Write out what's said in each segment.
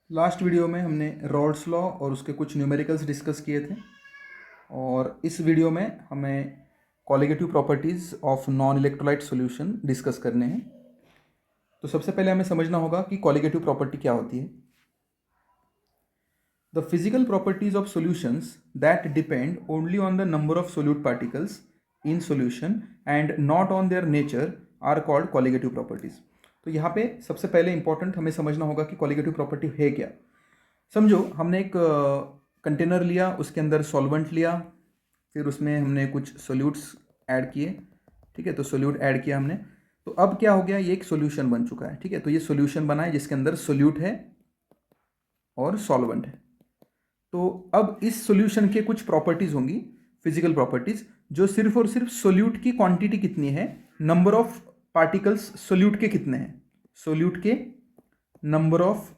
Last video में हमने Rawls law और उसके कुछ न्यूमेरिकल्स डिस्कस किए थे और इस वीडियो में हमें colligative properties of non electrolyte solution discuss करने हैं। तो सबसे पहले हमें समझना होगा कि कॉलिगेटिव प्रॉपर्टी क्या होती है। The physical properties of solutions that depend only on the number of solute particles in solution and not on their nature are called colligative properties. तो यहाँ पे सबसे पहले इंपॉर्टेंट हमें समझना होगा कि कॉलिगेटिव प्रॉपर्टी है क्या। समझो हमने एक कंटेनर लिया, उसके अंदर सॉल्वेंट लिया, फिर उसमें हमने कुछ सोल्यूट्स ऐड किए। ठीक है, तो सोल्यूट ऐड किया हमने, तो अब क्या हो गया, ये एक सोल्यूशन बन चुका है। ठीक है, तो ये सोल्यूशन बना है जिसके अंदर सोल्यूट है और सॉल्वेंट है। तो अब इस सोल्यूशन के कुछ प्रॉपर्टीज होंगी, फिजिकल प्रॉपर्टीज, जो सिर्फ और सिर्फ सोल्यूट की क्वांटिटी कितनी है, नंबर ऑफ पार्टिकल्स सोल्यूट के कितने हैं, सोल्यूट के नंबर ऑफ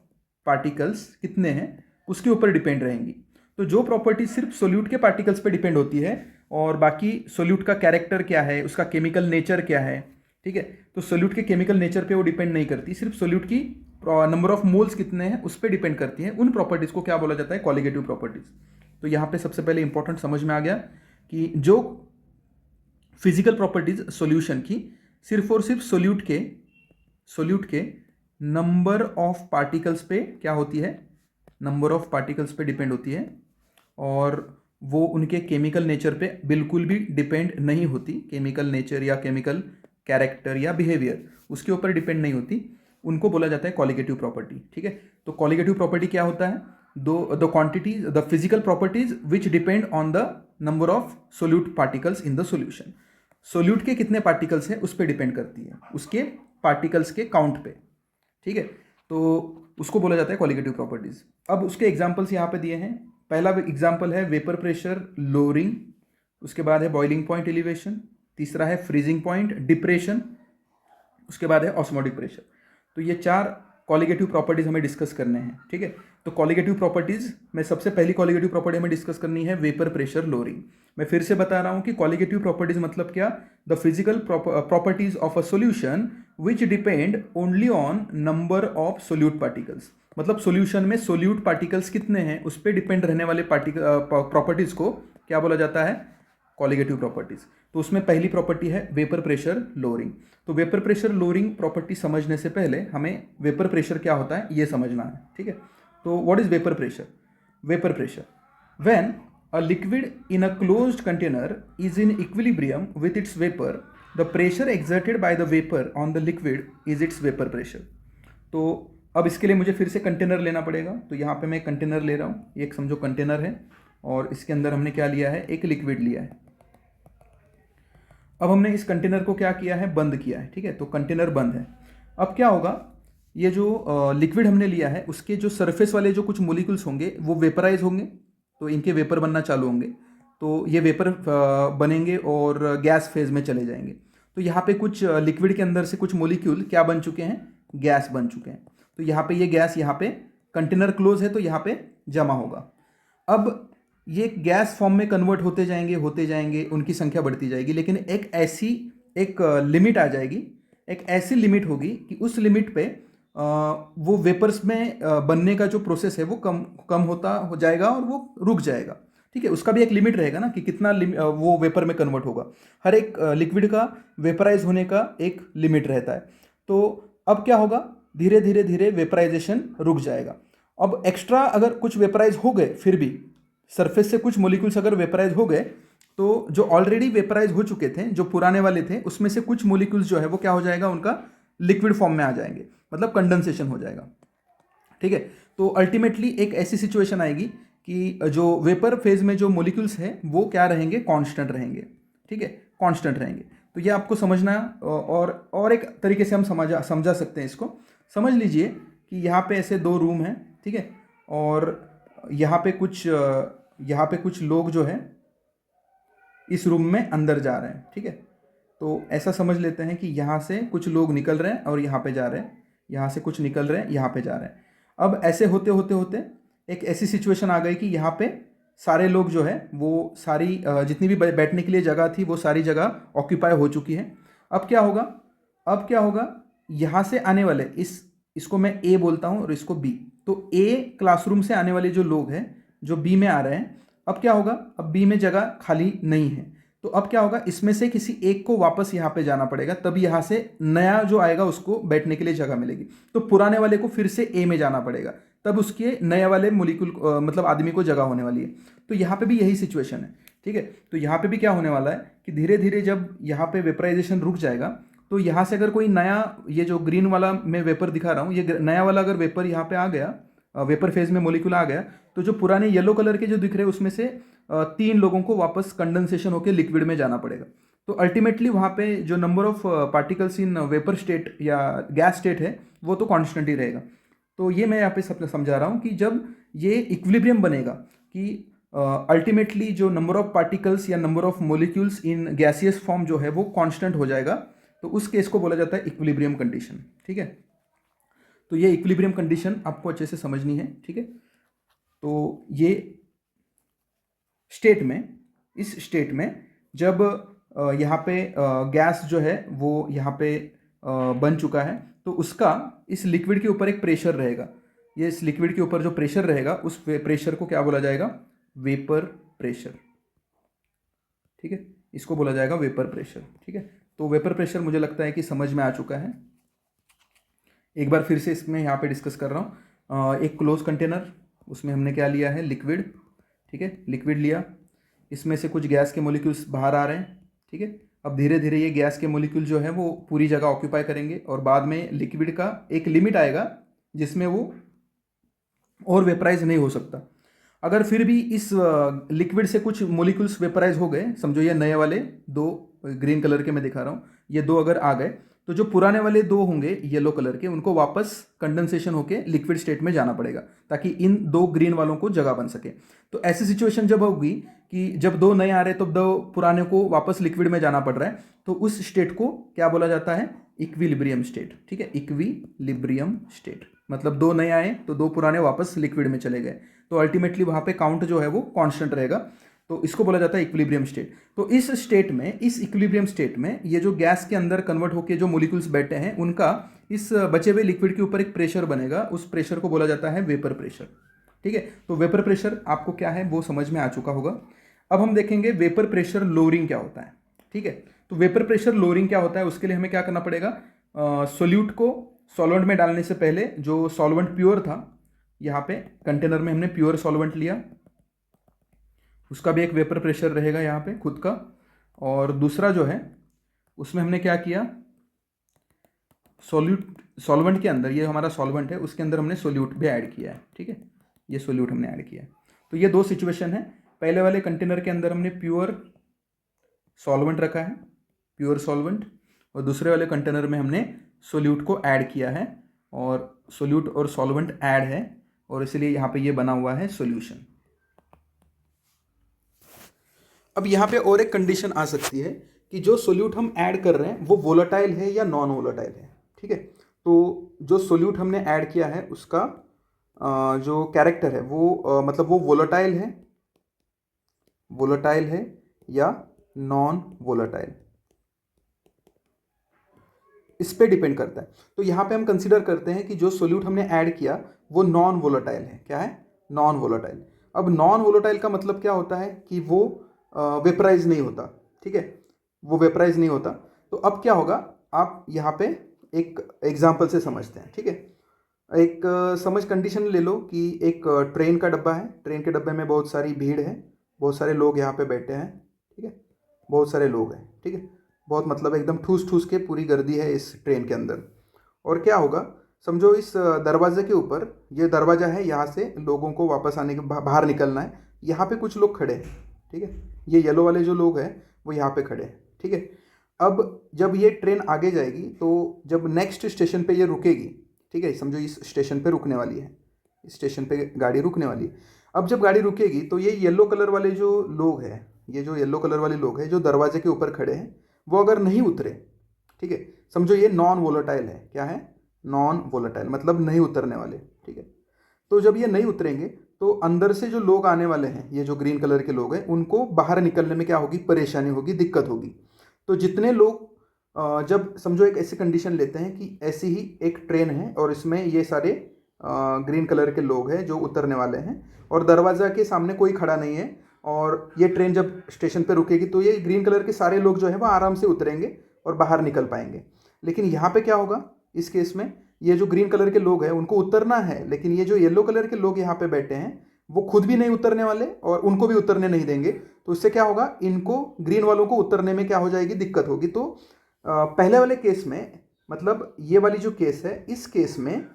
पार्टिकल्स कितने हैं उसके ऊपर डिपेंड रहेंगी। तो जो प्रॉपर्टी सिर्फ सोल्यूट के पार्टिकल्स पे डिपेंड होती है और बाकी सोल्यूट का कैरेक्टर क्या है, उसका केमिकल नेचर क्या है, ठीक है, तो सोल्यूट के केमिकल नेचर पे वो डिपेंड नहीं करती, सिर्फ सोल्यूट की नंबर ऑफ मोल्स कितने हैं उस पर डिपेंड करती है। उन प्रॉपर्टीज को क्या बोला जाता है, कॉलिगेटिव प्रॉपर्टीज। तो यहाँ पे सबसे पहले इंपॉर्टेंट समझ में आ गया कि जो फिजिकल प्रॉपर्टीज सॉल्यूशन की सिर्फ और सिर्फ सोल्यूट के नंबर ऑफ पार्टिकल्स पे क्या होती है, नंबर ऑफ पार्टिकल्स पे डिपेंड होती है और वो उनके केमिकल नेचर पे बिल्कुल भी डिपेंड नहीं होती। केमिकल नेचर या केमिकल कैरेक्टर या बिहेवियर उसके ऊपर डिपेंड नहीं होती, उनको बोला जाता है कॉलिगेटिव प्रॉपर्टी। ठीक है, तो कॉलिगेटिव प्रॉपर्टी क्या होता है, the quantities, the physical properties which depend on the number of solute particles in the solution. Solute के कितने पार्टिकल्स हैं उस पर डिपेंड करती है, उसके पार्टिकल्स के काउंट पे। ठीक है, तो उसको बोला जाता है कॉलिगेटिव प्रॉपर्टीज। अब उसके एग्जांपल्स यहाँ पे दिए हैं। पहला एग्जांपल है वेपर प्रेशर लोअरिंग, उसके बाद है बॉइलिंग पॉइंट एलिवेशन, तीसरा है फ्रीजिंग पॉइंट डिप्रेशन, उसके बाद है ऑस्मोटिक प्रेशर। तो ये चार कॉलिगेटिव प्रॉपर्टीज हमें डिस्कस करने हैं। ठीक है, तो कॉलिगेटिव प्रॉपर्टीज में सबसे पहली कॉलिगेटिव प्रॉपर्टी हमें डिस्कस करनी है वेपर प्रेशर लोअरिंग। मैं फिर से बता रहा हूं कि कॉलिगेटिव प्रॉपर्टीज मतलब क्या, the physical properties of a solution which depend only on number of solute particles. मतलब सॉल्यूशन में सोल्यूट पार्टिकल्स कितने हैं उस पर डिपेंड रहने वाले प्रॉपर्टीज को क्या बोला जाता है, कॉलिगेटिव प्रॉपर्टीज। तो उसमें पहली प्रॉपर्टी है वेपर प्रेशर लोअरिंग। तो वेपर प्रेशर लोअरिंग प्रॉपर्टी समझने से पहले हमें वेपर प्रेशर क्या होता है ये समझना है। ठीक है, तो what is vapour pressure, vapour pressure when a liquid in a closed container is in equilibrium with its vapor, the pressure exerted by the vapor on the liquid is its vapor pressure। तो अब इसके लिए मुझे फिर से container लेना पड़ेगा। तो यहाँ पे मैं कंटेनर ले रहा हूँ, एक समझो कंटेनर है और इसके अंदर हमने क्या लिया है, एक लिक्विड लिया है। अब हमने इस कंटेनर को क्या किया है, बंद किया है। ठीक है, तो कंटेनर बंद है। अब क्या होगा, ये जो लिक्विड हमने लिया है उसके जो सरफेस वाले जो कुछ मोलिक्यूल्स होंगे वो वेपराइज होंगे, तो इनके वेपर बनना चालू होंगे, तो ये वेपर बनेंगे और गैस फेज में चले जाएंगे। तो यहाँ पे कुछ लिक्विड के अंदर से कुछ मोलिक्यूल क्या बन चुके हैं, गैस बन चुके हैं। तो यहाँ पे ये गैस, यहाँ पे कंटेनर क्लोज है तो यहाँ पे जमा होगा। अब ये गैस फॉर्म में कन्वर्ट होते जाएंगे, उनकी संख्या बढ़ती जाएगी, लेकिन एक लिमिट आ जाएगी, एक ऐसी लिमिट होगी कि उस लिमिट पे वो वेपर्स में बनने का जो प्रोसेस है वो कम होता हो जाएगा और वो रुक जाएगा। ठीक है, उसका भी एक लिमिट रहेगा ना कि कितना वो वेपर में कन्वर्ट होगा। हर एक लिक्विड का वेपराइज होने का एक लिमिट रहता है। तो अब क्या होगा, धीरे धीरे धीरे वेपराइजेशन रुक जाएगा। अब एक्स्ट्रा अगर कुछ वेपराइज हो गए, फिर भी सरफेस से कुछ मोलिक्यूल्स अगर वेपराइज हो गए, तो जो ऑलरेडी वेपराइज हो चुके थे, जो पुराने वाले थे, उसमें से कुछ मोलिक्यूल्स जो है वो क्या हो जाएगा, उनका लिक्विड फॉर्म में आ जाएंगे, मतलब कंडेंसेशन हो जाएगा। ठीक है, तो अल्टीमेटली एक ऐसी सिचुएशन आएगी कि जो वेपर फेज में जो मोलिक्यूल्स हैं वो क्या रहेंगे, कांस्टेंट रहेंगे। ठीक है, कांस्टेंट रहेंगे। तो ये आपको समझना, और एक तरीके से हम समझा सकते हैं इसको। समझ लीजिए कि यहाँ पे ऐसे दो रूम हैं, ठीक है, और यहाँ पे कुछ लोग जो है इस रूम में अंदर जा रहे हैं। ठीक है, तो ऐसा समझ लेते हैं कि यहाँ से कुछ लोग निकल रहे हैं और यहाँ पे जा रहे हैं, यहाँ से कुछ निकल रहे हैं, यहाँ पे जा रहे हैं। अब ऐसे होते होते होते एक ऐसी सिचुएशन आ गई कि यहाँ पे सारे लोग जो है वो सारी जितनी भी बैठने के लिए जगह थी वो सारी जगह ऑक्यूपाई हो चुकी है। अब क्या होगा, यहाँ से आने वाले इसको मैं ए बोलता हूँ और इसको बी, तो ए क्लासरूम से आने वाले जो लोग हैं जो बी में आ रहे हैं, अब क्या होगा, अब बी में जगह खाली नहीं है, तो अब क्या होगा, इसमें से किसी एक को वापस यहाँ पे जाना पड़ेगा, तब यहाँ से नया जो आएगा उसको बैठने के लिए जगह मिलेगी। तो पुराने वाले को फिर से ए में जाना पड़ेगा, तब उसके नए वाले मोलिक्यूल मतलब आदमी को जगह होने वाली है। तो यहाँ पे भी यही सिचुएशन है, ठीक है। तो यहाँ पे भी क्या होने वाला है कि धीरे धीरे जब यहाँ पे वेपराइजेशन रुक जाएगा, तो यहाँ से अगर कोई नया, ये जो ग्रीन वाला मैं वेपर दिखा रहा हूँ, ये नया वाला अगर वेपर यहाँ पे आ गया, वेपर फेज में मोलिक्यूल आ गया, तो जो पुराने येलो कलर के जो दिख रहे हैं उसमें से 3 लोगों को वापस कंडेंसेशन होकर लिक्विड में जाना पड़ेगा। तो अल्टीमेटली वहाँ पे जो number of particles in vapour state या गैस स्टेट है वो तो कांस्टेंट ही रहेगा। तो ये मैं यहाँ पे सब समझा रहा हूँ कि जब ये इक्विलिब्रियम बनेगा कि अल्टीमेटली जो नंबर ऑफ पार्टिकल्स या number of molecules in gaseous form जो है वो कांस्टेंट हो जाएगा, तो उस केस को बोला जाता है इक्विलिब्रियम कंडीशन, ठीक है। तो ये इक्विलिब्रियम कंडीशन आपको अच्छे से समझनी है, ठीक है। तो ये स्टेट में, इस स्टेट में जब यहाँ पे गैस जो है वो यहाँ पे बन चुका है, तो उसका इस लिक्विड के ऊपर एक प्रेशर रहेगा। ये इस लिक्विड के ऊपर जो प्रेशर रहेगा उस प्रेशर को क्या बोला जाएगा, वेपर प्रेशर, ठीक है। इसको बोला जाएगा वेपर प्रेशर, ठीक है। तो वेपर प्रेशर मुझे लगता है कि समझ में आ चुका है। एक बार फिर से इसमें यहाँ पे डिस्कस कर रहा हूँ। एक क्लोज कंटेनर, उसमें हमने क्या लिया है, लिक्विड, ठीक है। लिक्विड लिया, इसमें से कुछ गैस के मॉलिक्यूल्स बाहर आ रहे हैं, ठीक है। अब धीरे धीरे ये गैस के मॉलिक्यूल जो है वो पूरी जगह ऑक्यूपाई करेंगे और बाद में लिक्विड का एक लिमिट आएगा जिसमें वो और वेपराइज नहीं हो सकता। अगर फिर भी इस लिक्विड से कुछ मॉलिक्यूल्स वेपराइज हो गए, समझो ये नए वाले 2 ग्रीन कलर के मैं दिखा रहा हूँ, ये 2 अगर आ गए, तो जो पुराने वाले 2 होंगे येलो कलर के, उनको वापस कंडेंसेशन होके लिक्विड स्टेट में जाना पड़ेगा ताकि इन 2 ग्रीन वालों को जगह बन सके। तो ऐसी सिचुएशन जब होगी कि जब 2 नए आ रहे तो 2 पुराने को वापस लिक्विड में जाना पड़ रहा है, तो उस स्टेट को क्या बोला जाता है, इक्विलिब्रियम स्टेट, ठीक है। इक्विलिब्रियम स्टेट मतलब 2 नए आए तो 2 पुराने वापस लिक्विड में चले गए, तो अल्टीमेटली वहाँ पे काउंट जो है वो कांस्टेंट रहेगा, तो इसको बोला जाता है इक्विलिब्रियम स्टेट। तो इस स्टेट में, इस इक्विलिब्रियम स्टेट में ये जो गैस के अंदर कन्वर्ट होकर जो मॉलिक्यूल्स बैठे हैं उनका इस बचे हुए लिक्विड के ऊपर एक प्रेशर बनेगा, उस प्रेशर को बोला जाता है वेपर प्रेशर, ठीक है। तो वेपर प्रेशर आपको क्या है वो समझ में आ चुका होगा। अब हम देखेंगे वेपर प्रेशर लोअरिंग क्या होता है, ठीक है। तो वेपर प्रेशर लोअरिंग क्या होता है, उसके लिए हमें क्या करना पड़ेगा, सोल्यूट को सॉल्वेंट में डालने से पहले जो सॉल्वेंट प्योर था, यहाँ पे कंटेनर में हमने प्योर सॉल्वेंट लिया, उसका भी एक वेपर प्रेशर रहेगा यहाँ पे खुद का, और दूसरा जो है उसमें हमने क्या किया, सॉल्वेंट के अंदर, ये हमारा सॉल्वेंट है उसके अंदर हमने सोल्यूट भी ऐड किया है, ठीक है। ये सोल्यूट हमने ऐड किया है। तो ये 2 सिचुएशन है, पहले वाले कंटेनर के अंदर हमने प्योर सॉल्वेंट रखा है, प्योर सॉल्वेंट, और दूसरे वाले कंटेनर में हमने सोल्यूट को ऐड किया है, और सोल्यूट और सॉल्वेंट ऐड है और इसलिए यहाँ पे ये बना हुआ है सॉल्यूशन। अब यहाँ पे और एक कंडीशन आ सकती है कि जो सोल्यूट हम ऐड कर रहे हैं वो वोलेटाइल है या नॉन वोलेटाइल है, ठीक है। तो जो सोल्यूट हमने ऐड किया है उसका जो कैरेक्टर है वो मतलब वो वोलेटाइल है या नॉन वोलेटाइल, इस पे डिपेंड करता है। तो यहाँ पे हम कंसीडर करते हैं कि जो सोल्यूट हमने ऐड किया वो नॉन वोलेटाइल है। क्या है, नॉन वोलेटाइल। अब नॉन वोलेटाइल का मतलब क्या होता है कि वो वेपराइज नहीं होता, ठीक है, वो वेपराइज नहीं होता। तो अब क्या होगा, आप यहाँ पे एक एग्जाम्पल से समझते हैं, ठीक है। एक समझ कंडीशन ले लो कि एक ट्रेन का डब्बा है, ट्रेन के डब्बे में बहुत सारी भीड़ है, बहुत सारे लोग यहाँ पे बैठे हैं, ठीक है, बहुत सारे लोग हैं, ठीक है, बहुत मतलब एकदम ठूस ठूस के पूरी गर्दी है इस ट्रेन के अंदर। और क्या होगा, समझो इस दरवाजे के ऊपर, ये दरवाज़ा है, यहाँ से लोगों को वापस आने के बाहर निकलना है, यहाँ पे कुछ लोग खड़े हैं, ठीक है, ये येलो वाले जो लोग हैं वो यहाँ पे खड़े हैं, ठीक है। अब जब ये ट्रेन आगे जाएगी तो जब नेक्स्ट स्टेशन पे ये रुकेगी, ठीक है, समझो इस स्टेशन पे रुकने वाली है, इस स्टेशन पे गाड़ी रुकने वाली है। अब जब गाड़ी रुकेगी तो ये येलो कलर वाले जो लोग हैं, ये जो येलो कलर वाले लोग हैं जो दरवाजे के ऊपर खड़े हैं, वो अगर नहीं उतरे, ठीक है, समझो ये नॉन वोलेटाइल है। क्या है, नॉन वोलेटाइल मतलब नहीं उतरने वाले, ठीक है। तो जब ये नहीं उतरेंगे तो अंदर से जो लोग आने वाले हैं, ये जो ग्रीन कलर के लोग हैं, उनको बाहर निकलने में क्या होगी, परेशानी होगी, दिक्कत होगी। तो जितने लोग जब समझो एक ऐसी कंडीशन लेते हैं कि ऐसी ही एक ट्रेन है और इसमें ये सारे ग्रीन कलर के लोग हैं जो उतरने वाले हैं, और दरवाज़ा के सामने कोई खड़ा नहीं है, और ये ट्रेन जब स्टेशन पे रुकेगी तो ये ग्रीन कलर के सारे लोग जो है वो आराम से उतरेंगे और बाहर निकल पाएंगे। लेकिन यहाँ पे क्या होगा, इस केस में ये जो ग्रीन कलर के लोग हैं उनको उतरना है, लेकिन ये जो येलो कलर के लोग यहाँ पे बैठे हैं वो खुद भी नहीं उतरने वाले और उनको भी उतरने नहीं देंगे। तो इससे क्या होगा, इनको ग्रीन वालों को उतरने में क्या हो जाएगी, दिक्कत होगी। तो पहले वाले केस में, मतलब ये वाली जो केस है, इस केस में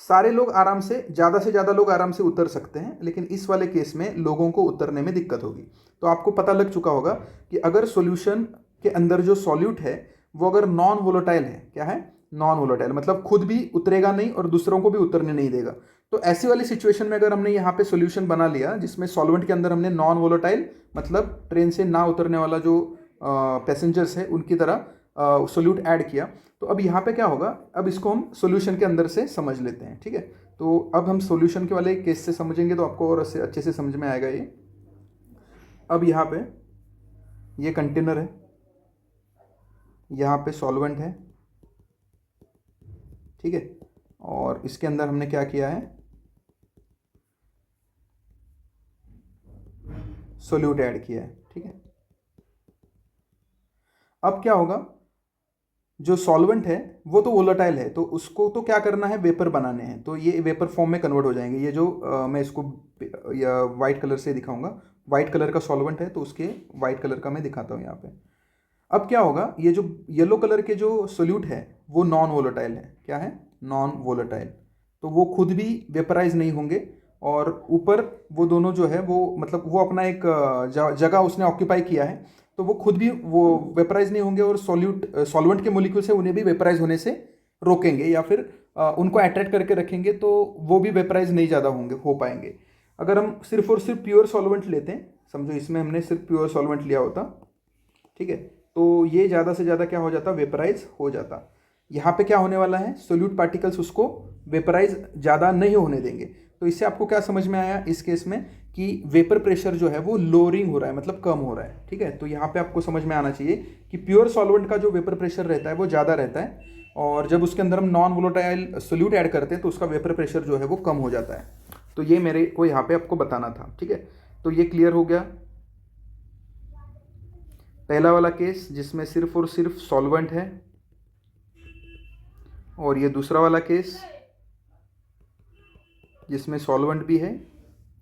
सारे लोग आराम से ज़्यादा लोग आराम से उतर सकते हैं, लेकिन इस वाले केस में लोगों को उतरने में दिक्कत होगी। तो आपको पता लग चुका होगा कि अगर सॉल्यूशन के अंदर जो सॉल्यूट है वो अगर नॉन वोलेटाइल है, क्या है, नॉन वोलेटाइल, मतलब खुद भी उतरेगा नहीं और दूसरों को भी उतरने नहीं देगा। तो ऐसी वाली सिचुएशन में अगर हमने यहाँ पे सॉल्यूशन बना लिया जिसमें सॉल्वेंट के अंदर हमने नॉन वोलेटाइल, मतलब ट्रेन से ना उतरने वाला जो पैसेंजर्स है उनकी तरह सोल्यूट ऐड किया, तो अब यहाँ पे क्या होगा, अब इसको हम सॉल्यूशन के अंदर से समझ लेते हैं। ठीक है, तो अब हम सॉल्यूशन के वाले केस से समझेंगे तो आपको और अच्छे से समझ में आएगा ये। अब यहाँ पे ये कंटेनर है, यहाँ पे सॉल्वेंट है, ठीक है, और इसके अंदर हमने क्या किया है, सोल्यूट ऐड किया है। ठीक है, अब क्या होगा, जो सॉल्वेंट है वो तो वोलेटाइल है, तो उसको तो क्या करना है, वेपर बनाने हैं, तो ये वेपर फॉर्म में कन्वर्ट हो जाएंगे। ये जो मैं इसको वाइट कलर से दिखाऊंगा, वाइट कलर का सॉल्वेंट है तो उसके वाइट कलर का मैं दिखाता हूँ यहाँ पे। अब क्या होगा, ये जो येलो कलर के जो सोल्यूट है वो नॉन वोलेटाइल है, क्या है, नॉन वोलेटाइल, तो वो खुद भी वेपराइज नहीं होंगे, और ऊपर वो दोनों जो है वो, मतलब वो अपना एक जगह उसने ऑक्यूपाई किया है, तो वो खुद भी वो वेपराइज नहीं होंगे, और सॉल्वेंट के मोलिक्यूल से उन्हें भी वेपराइज होने से रोकेंगे या फिर उनको अट्रैक्ट करके रखेंगे, तो वो भी वेपराइज नहीं ज़्यादा हो पाएंगे। अगर हम सिर्फ और सिर्फ प्योर सॉल्वेंट लेते हैं, समझो इसमें हमने सिर्फ प्योर सॉल्वेंट लिया होता, ठीक है, तो ये ज़्यादा से ज़्यादा क्या हो जाता, वेपराइज हो जाता। यहाँ पे क्या होने वाला है, सोल्यूट पार्टिकल्स उसको वेपराइज ज़्यादा नहीं होने देंगे। तो इससे आपको क्या समझ में आया इस केस में, कि वेपर प्रेशर जो है वो लोअरिंग हो रहा है, मतलब कम हो रहा है। ठीक है, तो यहाँ पे आपको समझ में आना चाहिए कि प्योर सॉल्वेंट का जो वेपर प्रेशर रहता है वो ज़्यादा रहता है, और जब उसके अंदर हम नॉन वोलेटाइल सोल्यूट ऐड करते हैं तो उसका वेपर प्रेशर जो है वो कम हो जाता है। तो ये मेरे को यहाँ पे आपको बताना था। ठीक है, तो ये क्लियर हो गया, पहला वाला केस जिसमें सिर्फ और सिर्फ सॉल्वेंट है, और ये दूसरा वाला केस जिसमें सॉल्वेंट भी है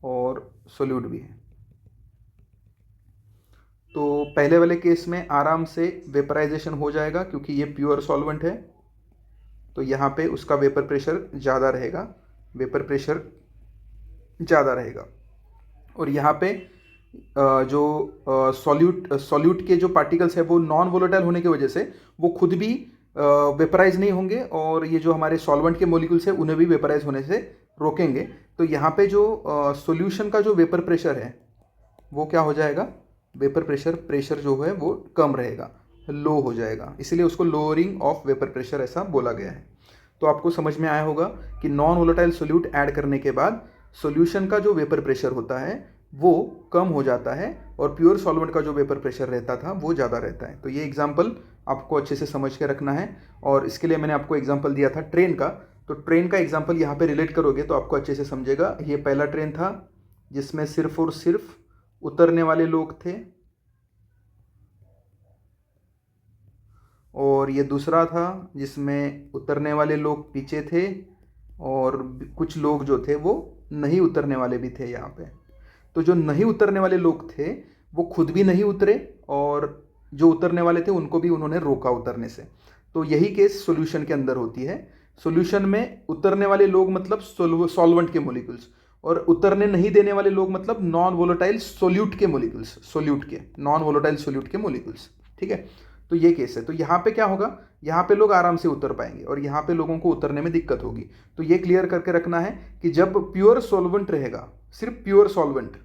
और सोल्यूट भी है। तो पहले वाले केस में आराम से वेपराइजेशन हो जाएगा क्योंकि ये प्योर सॉल्वेंट है, तो यहाँ पे उसका वेपर प्रेशर ज़्यादा रहेगा, वेपर प्रेशर ज़्यादा रहेगा। और यहाँ पे जो सॉल्यूट के जो पार्टिकल्स है वो नॉन वोलेटाइल होने की वजह से वो खुद भी वेपराइज नहीं होंगे, और ये जो हमारे सॉल्वेंट के मोलिक्यूल्स है उन्हें भी वेपराइज होने से रोकेंगे। तो यहाँ पे जो सॉल्यूशन का जो वेपर प्रेशर है वो क्या हो जाएगा, वेपर प्रेशर जो है वो कम रहेगा, लो हो जाएगा, इसलिए उसको लोअरिंग ऑफ वेपर प्रेशर ऐसा बोला गया है। तो आपको समझ में आया होगा कि नॉन वोलेटाइल सोल्यूट ऐड करने के बाद सॉल्यूशन का जो वेपर प्रेशर होता है वो कम हो जाता है, और प्योर सॉल्वेंट का जो वेपर प्रेशर रहता था वो ज़्यादा रहता है। तो ये एग्जाम्पल आपको अच्छे से समझ के रखना है, और इसके लिए मैंने आपको एग्जाम्पल दिया था ट्रेन का, तो ट्रेन का एग्जाम्पल यहाँ पे रिलेट करोगे तो आपको अच्छे से समझेगा। ये पहला ट्रेन था जिसमें सिर्फ और सिर्फ उतरने वाले लोग थे, और ये दूसरा था जिसमें उतरने वाले लोग पीछे थे, और कुछ लोग जो थे वो नहीं उतरने वाले भी थे यहाँ पे। तो जो नहीं उतरने वाले लोग थे वो खुद भी नहीं उतरे, और जो उतरने वाले थे उनको भी उन्होंने रोका उतरने से। तो यही केस सॉल्यूशन के अंदर होती है। सॉल्यूशन में उतरने वाले लोग मतलब सॉल्वेंट के मोलिक्यूल्स, और उतरने नहीं देने वाले लोग मतलब नॉन वोलेटाइल सोल्यूट के मोलिक्यूल्स, सोल्यूट के नॉन वोलेटाइल सोल्यूट के मोलिक्यूल्स। ठीक है, तो ये केस है। तो यहाँ पे क्या होगा, यहाँ पे लोग आराम से उतर पाएंगे और यहाँ पे लोगों को उतरने में दिक्कत होगी। तो ये क्लियर करके रखना है कि जब प्योर सॉल्वेंट रहेगा, सिर्फ प्योर सॉल्वेंट,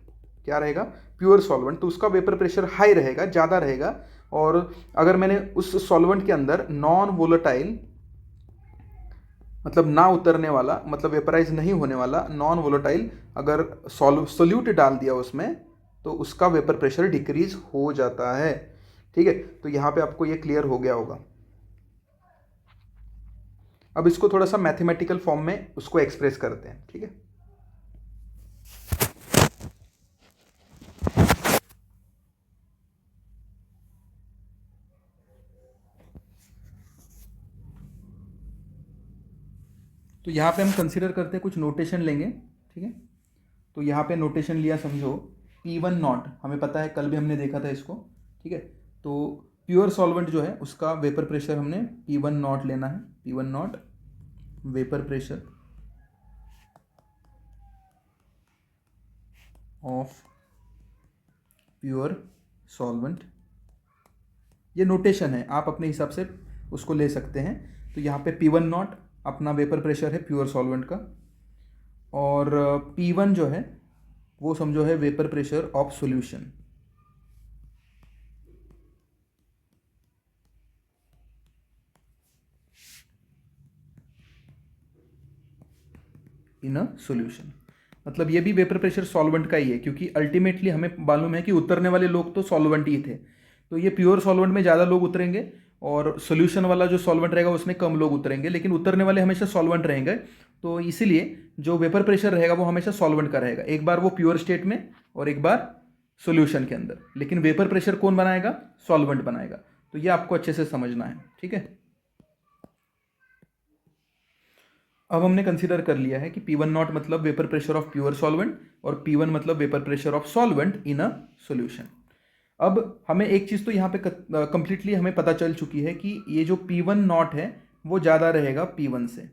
क्या रहेगा, प्योर सॉल्वेंट, तो उसका वेपर प्रेशर हाई रहेगा, ज़्यादा रहेगा। और अगर मैंने उस सॉल्वेंट के अंदर नॉन वोलेटाइल, मतलब ना उतरने वाला, मतलब वेपराइज नहीं होने वाला नॉन वोलेटाइल अगर सोल्यूट डाल दिया उसमें, तो उसका वेपर प्रेशर डिक्रीज हो जाता है। ठीक है, तो यहाँ पे आपको ये क्लियर हो गया होगा। अब इसको थोड़ा सा मैथमेटिकल फॉर्म में उसको एक्सप्रेस करते हैं, ठीक है। तो यहाँ पे हम कंसिडर करते हैं, कुछ नोटेशन लेंगे, ठीक है। तो यहाँ पे नोटेशन लिया, समझो P1 नॉट, हमें पता है, कल भी हमने देखा था इसको, ठीक है। तो प्योर सॉल्वेंट जो है उसका वेपर प्रेशर हमने P1 नॉट लेना है, P1 not vapour pressure of pure solvent. ये नोटेशन है, आप अपने हिसाब से उसको ले सकते हैं। तो यहाँ पे P1 नॉट अपना वेपर प्रेशर है प्योर सॉल्वेंट का, और P1 जो है वो समझो है vapour pressure of solution. In a solution, मतलब ये भी वेपर प्रेशर सॉल्वेंट का ही है, क्योंकि अल्टीमेटली हमें मालूम है कि उतरने वाले लोग तो सॉल्वेंट ही थे। तो ये प्योर सॉल्वेंट में ज़्यादा लोग उतरेंगे और सॉल्यूशन वाला जो सॉल्वेंट रहेगा उसमें कम लोग उतरेंगे, लेकिन उतरने वाले हमेशा सॉल्वेंट रहेंगे। तो इसीलिए जो वेपर प्रेशर रहेगा वो हमेशा सॉल्वेंट का रहेगा, एक बार वो प्योर स्टेट में और एक बार सॉल्यूशन के अंदर। लेकिन वेपर प्रेशर कौन बनाएगा? सॉल्वेंट बनाएगा। तो ये आपको अच्छे से समझना है, ठीक है। अब हमने कंसीडर कर लिया है कि P1 नॉट मतलब vapour pressure of pure solvent और P1 मतलब vapour pressure of solvent in a solution. अब हमें एक चीज़ तो यहाँ पे कंप्लीटली हमें पता चल चुकी है कि ये जो P1 नॉट है वो ज़्यादा रहेगा P1 से,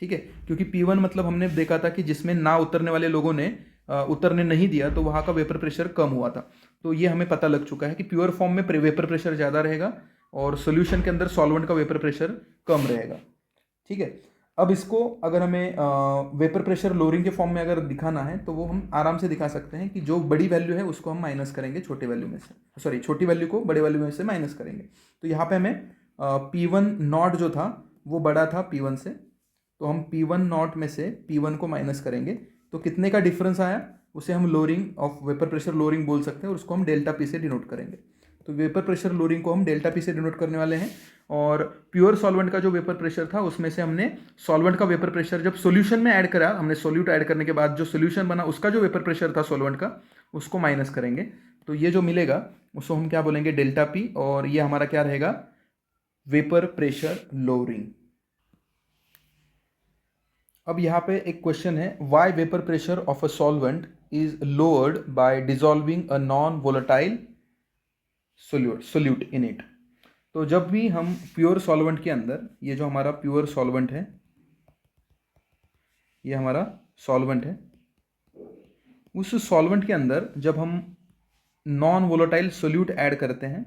ठीक है। क्योंकि P1 मतलब हमने देखा था कि जिसमें ना उतरने वाले लोगों ने उतरने नहीं दिया, तो वहाँ का वेपर प्रेशर कम हुआ था। तो ये हमें पता लग चुका है कि प्योर फॉर्म में वेपर प्रेशर ज़्यादा रहेगा और सोल्यूशन के अंदर सॉल्वेंट का वेपर प्रेशर कम रहेगा, ठीक है। अब इसको अगर हमें वेपर प्रेशर लोअरिंग के फॉर्म में अगर दिखाना है तो वो हम आराम से दिखा सकते हैं कि जो बड़ी वैल्यू है उसको हम माइनस करेंगे छोटे वैल्यू में से, सॉरी छोटी वैल्यू को बड़े वैल्यू में से माइनस करेंगे। तो यहाँ पे हमें P1 नॉट जो था वो बड़ा था P1 से, तो हम P1 नॉट में से P1 को माइनस करेंगे तो कितने का डिफरेंस आया उसे हम lowering of vapour pressure lowering बोल सकते हैं और उसको हम डेल्टा P से डिनोट करेंगे। तो वेपर प्रेशर लोअरिंग को हम डेल्टा P से डिनोट करने वाले हैं। और प्योर सॉल्वेंट का जो वेपर प्रेशर था उसमें से हमने सॉल्वेंट का वेपर प्रेशर जब सॉल्यूशन में ऐड करा, हमने सोल्यूट ऐड करने के बाद जो सॉल्यूशन बना उसका जो वेपर प्रेशर था सॉल्वेंट का उसको माइनस करेंगे। तो ये जो मिलेगा उसको हम क्या बोलेंगे? डेल्टा P, और ये हमारा क्या रहेगा? Vapour pressure lowering. अब यहाँ पे एक क्वेश्चन है, why vapour pressure of a solvent is lowered by dissolving a non volatile solute in it. तो जब भी हम प्योर सॉल्वेंट के अंदर, ये जो हमारा प्योर सॉल्वेंट है, ये हमारा सॉल्वेंट है, उस सॉल्वेंट के अंदर जब हम नॉन वोलेटाइल सोल्यूट ऐड करते हैं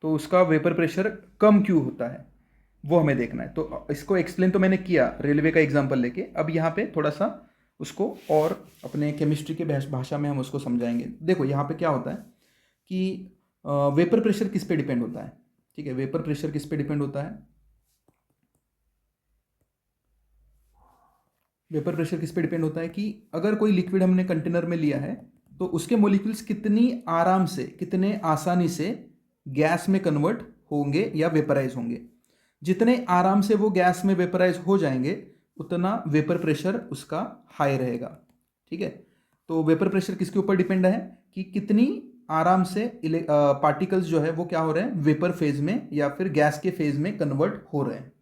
तो उसका वेपर प्रेशर कम क्यों होता है वो हमें देखना है। तो इसको एक्सप्लेन तो मैंने किया रेलवे का एग्जांपल लेके, अब यहाँ पे थोड़ा सा उसको और अपने केमिस्ट्री के भाषा में हम उसको समझाएंगे। देखो यहाँ पे क्या होता है कि वेपर प्रेशर किस पे डिपेंड होता है, ठीक है। वेपर प्रेशर किस पे डिपेंड होता है? वेपर प्रेशर किस पे डिपेंड होता है कि अगर कोई लिक्विड हमने कंटेनर में लिया है तो उसके मोलिक्यूल्स कितनी आराम से, कितने आसानी से गैस में कन्वर्ट होंगे या वेपराइज होंगे। जितने आराम से वो गैस में वेपराइज हो जाएंगे उतना वेपर प्रेशर उसका हाई रहेगा, ठीक है। तो वेपर प्रेशर किसके ऊपर डिपेंड है कि कितनी आराम से पार्टिकल्स जो है वो क्या हो रहे हैं? वेपर फेज में या फिर गैस के फेज में कन्वर्ट हो रहे हैं,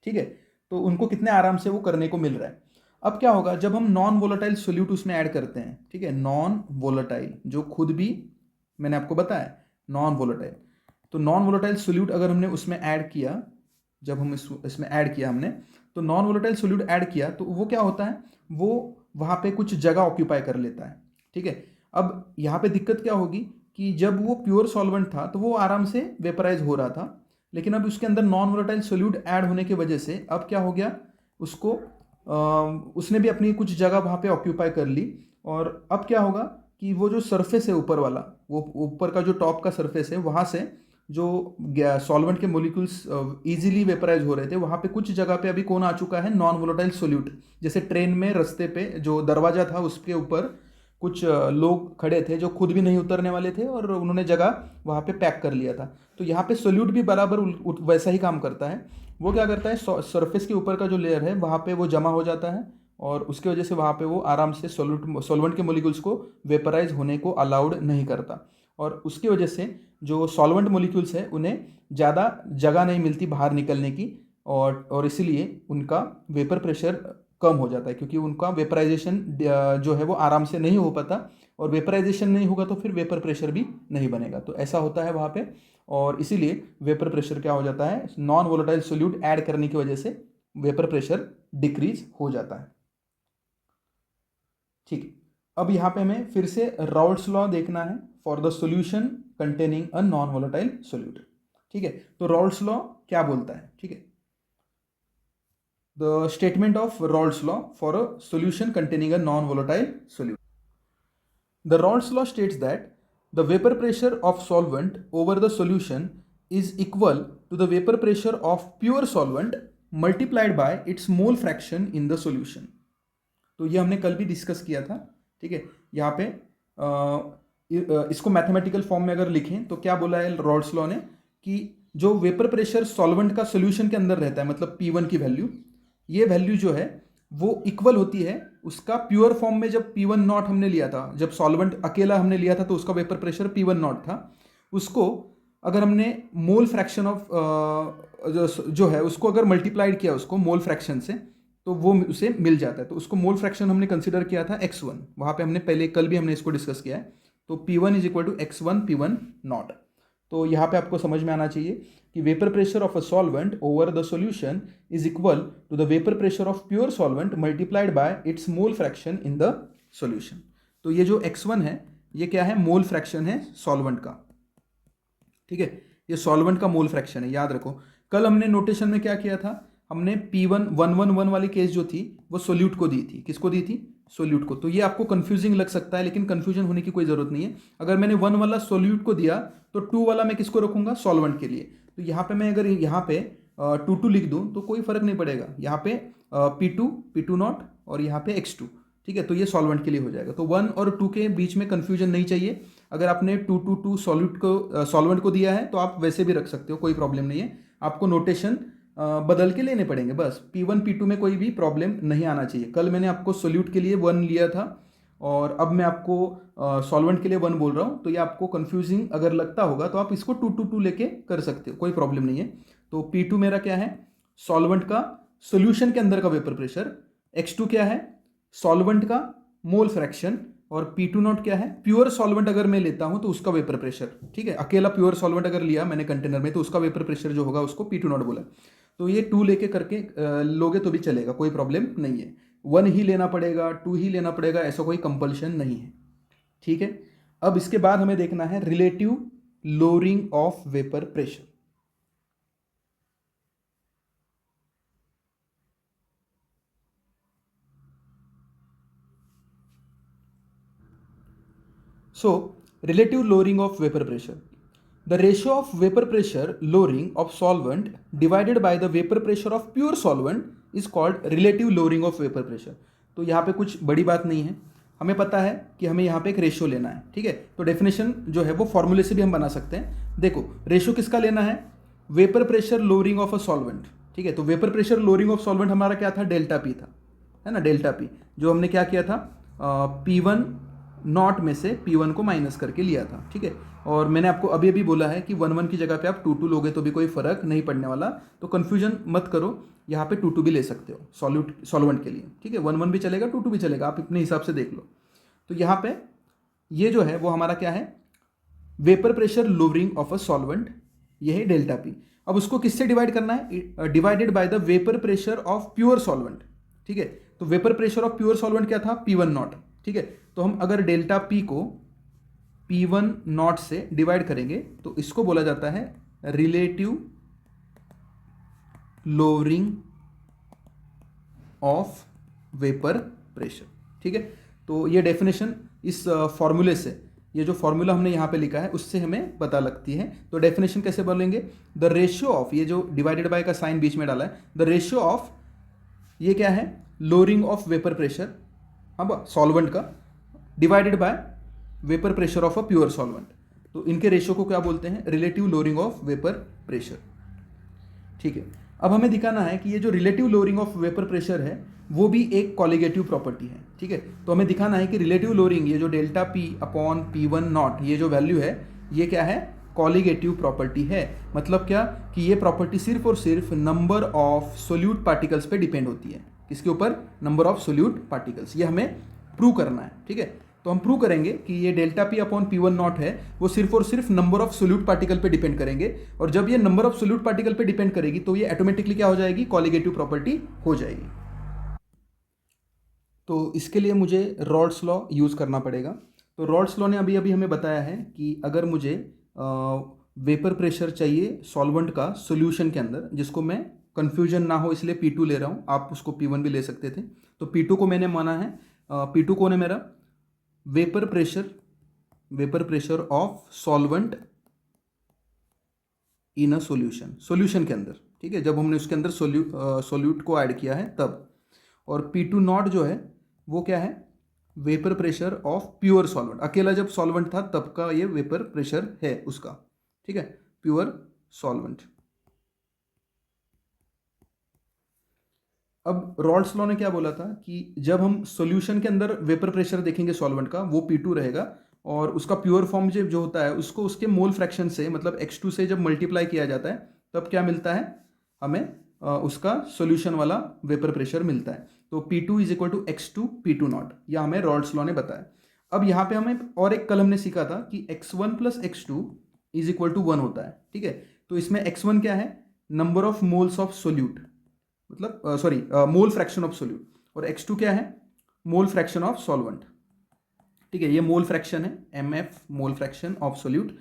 ठीक है। तो उनको कितने आराम से वो करने को मिल रहा है। अब क्या होगा जब हम नॉन वोलेटाइल सोल्यूट उसमें ऐड करते हैं, ठीक है। नॉन वोलेटाइल जो खुद भी मैंने आपको बताया नॉन वोलेटाइल, तो नॉन वोलेटाइल सोल्यूट अगर हमने उसमें ऐड किया, जब हम इसमें ऐड किया हमने, तो नॉन वोलेटाइल सोल्यूट ऐड किया तो वो क्या होता है? वो वहाँ पे कुछ जगह ऑक्यूपाई कर लेता है, ठीक है। अब यहाँ पे दिक्कत क्या होगी कि जब वो प्योर सॉल्वेंट था तो वो आराम से वेपराइज हो रहा था, लेकिन अब उसके अंदर नॉन वोलेटाइल सोल्यूट ऐड होने की वजह से अब क्या हो गया, उसको उसने भी अपनी कुछ जगह वहाँ पे ऑक्यूपाई कर ली। और अब क्या होगा कि वो जो सरफेस है ऊपर वाला, वो ऊपर का जो टॉप का सरफेस है, वहाँ से जो सॉल्वेंट के मोलिक्यूल्स इजीली वेपराइज हो रहे थे वहाँ पे कुछ जगह पे अभी कौन आ चुका है? Non volatile solute. जैसे ट्रेन में रास्ते पे जो दरवाजा था उसके ऊपर कुछ लोग खड़े थे जो खुद भी नहीं उतरने वाले थे और उन्होंने जगह वहाँ पे पैक कर लिया था। तो यहाँ पे सोल्यूट भी बराबर वैसा ही काम करता है। वो क्या करता है, सरफेस के ऊपर का जो लेयर है वहाँ पे वो जमा हो जाता है और उसकी वजह से वहाँ पे वो आराम से सॉल्वेंट के मोलिक्यूल्स को वेपराइज होने को अलाउड नहीं करता, और उसकी वजह से जो सॉल्वेंट मोलिक्यूल्स है उन्हें ज़्यादा जगह नहीं मिलती बाहर निकलने की, और इसीलिए उनका वेपर प्रेशर कम हो जाता है, क्योंकि उनका वेपराइजेशन जो है वो आराम से नहीं हो पाता, और वेपराइजेशन नहीं होगा तो फिर वेपर प्रेशर भी नहीं बनेगा। तो ऐसा होता है वहाँ पे, और इसीलिए वेपर प्रेशर क्या हो जाता है, नॉन वोलेटाइल सोल्यूट ऐड करने की वजह से वेपर प्रेशर डिक्रीज हो जाता है। ठीक है, अब यहाँ पे हमें फिर से राउल्ट्स लॉ देखना है for the solution containing a non volatile solute. ठीक है, तो राउल्ट्स लॉ क्या बोलता है? ठीक है, the statement of Raoult's law for a solution containing a non volatile solute. The Raoult's law states that the vapor pressure of solvent over the solution is equal to the vapor pressure of pure solvent multiplied by its mole fraction in the solution. तो ये हमने कल भी discuss किया था। ठीक है, यहाँ पे इसको मैथमेटिकल फॉर्म में अगर लिखें तो क्या बोला है राउल्ट्स लॉ ने, कि जो वेपर प्रेशर सॉल्वेंट का सोल्यूशन के अंदर रहता है, मतलब P1 की वैल्यू, ये वैल्यू जो है वो इक्वल होती है उसका प्योर फॉर्म में। जब P1 नॉट हमने लिया था, जब सॉल्वेंट अकेला हमने लिया था तो उसका वेपर प्रेशर P1 नॉट था, उसको अगर हमने मोल फ्रैक्शन ऑफ जो है उसको अगर मल्टीप्लाइड किया उसको मोल फ्रैक्शन से, तो वो उसे मिल जाता है। तो उसको मोल फ्रैक्शन हमने कंसिडर किया था x1, वहाँ पे हमने पहले कल भी हमने इसको डिस्कस किया है। तो P1 is equal to x1 P1 not. तो यहाँ पे आपको समझ में आना चाहिए कि vapour pressure of a solvent over the solution is equal to the vapour pressure of pure solvent multiplied by its mole fraction in the solution. तो ये जो x1 है ये क्या है, मोल फ्रैक्शन है सॉल्वेंट का। ठीक है, ये सॉल्वेंट का मोल फ्रैक्शन है, याद रखो। कल हमने नोटेशन में क्या किया था, हमने P1 111 वाली केस जो थी वो सोल्यूट को दी थी। किसको दी थी? सोल्यूट को। तो ये आपको कंफ्यूजिंग लग सकता है, लेकिन कंफ्यूजन होने की कोई जरूरत नहीं है। अगर मैंने 1 वाला सोल्यूट को दिया तो 2 वाला मैं किसको रखूंगा? सॉल्वेंट के लिए। तो यहाँ पे मैं अगर यहाँ पे 2 लिख दूं तो कोई फर्क नहीं पड़ेगा। यहाँ पे P2 नॉट और यहाँ पे x2। ठीक है, तो ये सॉल्वेंट के लिए हो जाएगा। तो 1 और 2 के बीच में कंफ्यूजन नहीं चाहिए। अगर आपने 2 सॉल्वेंट को दिया है तो आप वैसे भी रख सकते हो, कोई प्रॉब्लम नहीं है। आपको नोटेशन बदल के लेने पड़ेंगे बस। P1 P2 में कोई भी प्रॉब्लम नहीं आना चाहिए। कल मैंने आपको सोल्यूट के लिए 1 लिया था और अब मैं आपको सॉल्वेंट के लिए 1 बोल रहा हूँ, तो ये आपको कंफ्यूजिंग अगर लगता होगा तो आप इसको 2 लेके कर सकते हो, कोई प्रॉब्लम नहीं है। तो P2 मेरा क्या है? सॉल्वेंट का सोल्यूशन के अंदर का वेपर प्रेशर। x2 क्या है? सॉल्वेंट का मोल फ्रैक्शन। और P2 नॉट क्या है? प्योर सॉल्वेंट अगर मैं लेता हूं तो उसका वेपर प्रेशर। ठीक है, अकेला प्योर सॉल्वेंट अगर लिया मैंने कंटेनर में तो उसका वेपर प्रेशर जो होगा उसको P2 नॉट बोला। तो ये 2 लेके करके लोगे तो भी चलेगा, कोई प्रॉब्लम नहीं है। 1 ही लेना पड़ेगा, 2 ही लेना पड़ेगा, ऐसा कोई कंपल्शन नहीं है। ठीक है, अब इसके बाद हमें देखना है relative lowering of vapour pressure. So, relative lowering of vapor pressure. The ratio of vapor pressure lowering of solvent divided by the vapor pressure of pure solvent is called relative lowering of vapor pressure. तो यहाँ पे कुछ बड़ी बात नहीं है, हमें पता है कि हमें यहाँ पे एक रेशियो लेना है। ठीक है, तो डेफिनेशन जो है वो फॉर्मूले से भी हम बना सकते हैं। देखो, रेशियो किसका लेना है? Vapour pressure lowering of a solvent. ठीक है, तो vapour pressure lowering of solvent हमारा क्या था? डेल्टा पी था, है ना, डेल्टा पी। जो हमने क्या किया था, P1 नॉट में से P1 को माइनस करके लिया था। ठीक है, और मैंने आपको अभी अभी बोला है कि 1 की जगह पे आप 2 लोगे तो भी कोई फर्क नहीं पड़ने वाला। तो कंफ्यूजन मत करो, यहाँ पे 2 भी ले सकते हो सॉल्वेंट के लिए। ठीक है, 1 भी चलेगा, 2 भी चलेगा, आप अपने हिसाब से देख लो। तो यहाँ पे ये जो है वो हमारा क्या है? Vapour pressure lowering of a solvent, ये है डेल्टा पी। अब उसको किससे डिवाइड करना है? Divided by the vapour pressure of pure solvent. ठीक है, तो vapour pressure of pure solvent क्या था? P1 not. ठीक है, तो हम अगर डेल्टा पी को P1 नॉट से डिवाइड करेंगे तो इसको बोला जाता है relative lowering of vapour pressure. ठीक है, तो ये डेफिनेशन इस फॉर्मूले से, ये जो फॉर्मूला हमने यहाँ पे लिखा है उससे हमें पता लगती है। तो डेफिनेशन कैसे बोलेंगे? द रेशियो ऑफ, ये जो डिवाइडेड बाय का साइन बीच में डाला है, द रेशियो ऑफ, ये क्या है? लोअरिंग ऑफ वेपर प्रेशर, अब सॉल्वेंट का, divided by vapour pressure of a pure solvent. तो इनके रेशियो को क्या बोलते हैं? Relative lowering of vapour pressure. ठीक है, अब हमें दिखाना है कि ये जो relative lowering of vapour pressure है वो भी एक कॉलिगेटिव प्रॉपर्टी है। ठीक है, तो हमें दिखाना है कि रिलेटिव लोअरिंग, ये जो delta P upon P1 not, ये जो वैल्यू है ये क्या है? कॉलिगेटिव प्रॉपर्टी है। मतलब क्या कि ये प्रॉपर्टी सिर्फ और सिर्फ नंबर ऑफ सोल्यूट पार्टिकल्स पे डिपेंड होती है। किसके ऊपर? Number of solute particles. ये हमें प्रूव करना है। ठीक है, तो हम प्रूव करेंगे कि ये delta P upon P1 not है वो सिर्फ और सिर्फ नंबर ऑफ सोल्यूट पार्टिकल पे डिपेंड करेंगे, और जब ये नंबर ऑफ सोल्यूट पार्टिकल पे डिपेंड करेगी तो ये ऑटोमेटिकली क्या हो जाएगी? कॉलिगेटिव प्रॉपर्टी हो जाएगी। तो इसके लिए मुझे रॉल्स लॉ यूज़ करना पड़ेगा। तो रॉल्स लॉ ने अभी अभी हमें बताया है कि अगर मुझे वेपर प्रेशर चाहिए सॉल्वेंट का सॉल्यूशन के अंदर, जिसको मैं कन्फ्यूजन ना हो इसलिए P2 ले रहा हूँ, आप उसको P1 भी ले सकते थे। तो P2 को मैंने माना है, P2 कौन है मेरा? Vapour pressure of solvent in a solution के अंदर। ठीक है, जब हमने उसके अंदर सोल्यूट को ऐड किया है तब। और P2 नॉट जो है वो क्या है? Vapour pressure of pure solvent. अकेला जब सॉल्वेंट था तब का ये वेपर प्रेशर है उसका। ठीक है, प्योर सॉल्वेंट। अब रॉल्स लॉ ने क्या बोला था कि जब हम सॉल्यूशन के अंदर वेपर प्रेशर देखेंगे सॉल्वेंट का, वो P2 रहेगा, और उसका प्योर फॉर्म जो होता है उसको उसके मोल फ्रैक्शन से, मतलब X2 से जब मल्टीप्लाई किया जाता है तब क्या मिलता है हमें? उसका सॉल्यूशन वाला वेपर प्रेशर मिलता है। तो P2 is equal to X2 P2 not, यह हमें रॉल्स लॉ ने बताया। अब यहाँ पे हमें और एक कल हमने सीखा था कि X1 plus X2 is equal to 1 होता है। ठीक है, तो इसमें X1 क्या है? Number of moles of solute, मतलब sorry mole fraction of solute, और X2 क्या है? Mole fraction of solvent. ठीक है, ये मोल फ्रैक्शन है, MF mole fraction of solute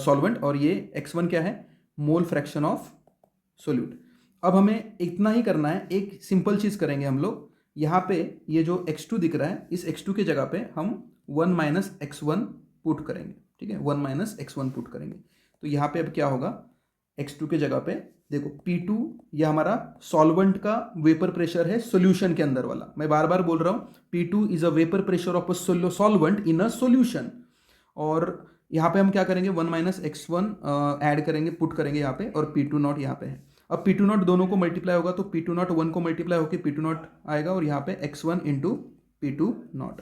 solvent, और ये X1 क्या है? Mole fraction of solute. अब हमें इतना ही करना है, एक सिंपल चीज करेंगे हम लोग। यहाँ पे ये जो X2 दिख रहा है, इस X2 के जगह पे हम 1 माइनस X1 पुट करेंगे। ठीक है, 1 माइनस X1 पुट करेंगे। तो यहाँ पे अब क्या होगा? X2 के जगह पे देखो P2, ये हमारा सॉल्वेंट का वेपर प्रेशर है सॉल्यूशन के अंदर वाला। मैं बार बार बोल रहा हूँ, P2 is a vapour pressure of a solvent in a solution. और यहाँ पे हम क्या करेंगे? 1 माइनस X1 ऐड करेंगे, पुट करेंगे यहाँ पे, और P2 नॉट यहाँ पे है। अब P2 नॉट दोनों को मल्टीप्लाई होगा तो P2 नॉट 1 को मल्टीप्लाई होकर P2 नॉट आएगा, और यहाँ पे X1 इंटू P2 नॉट,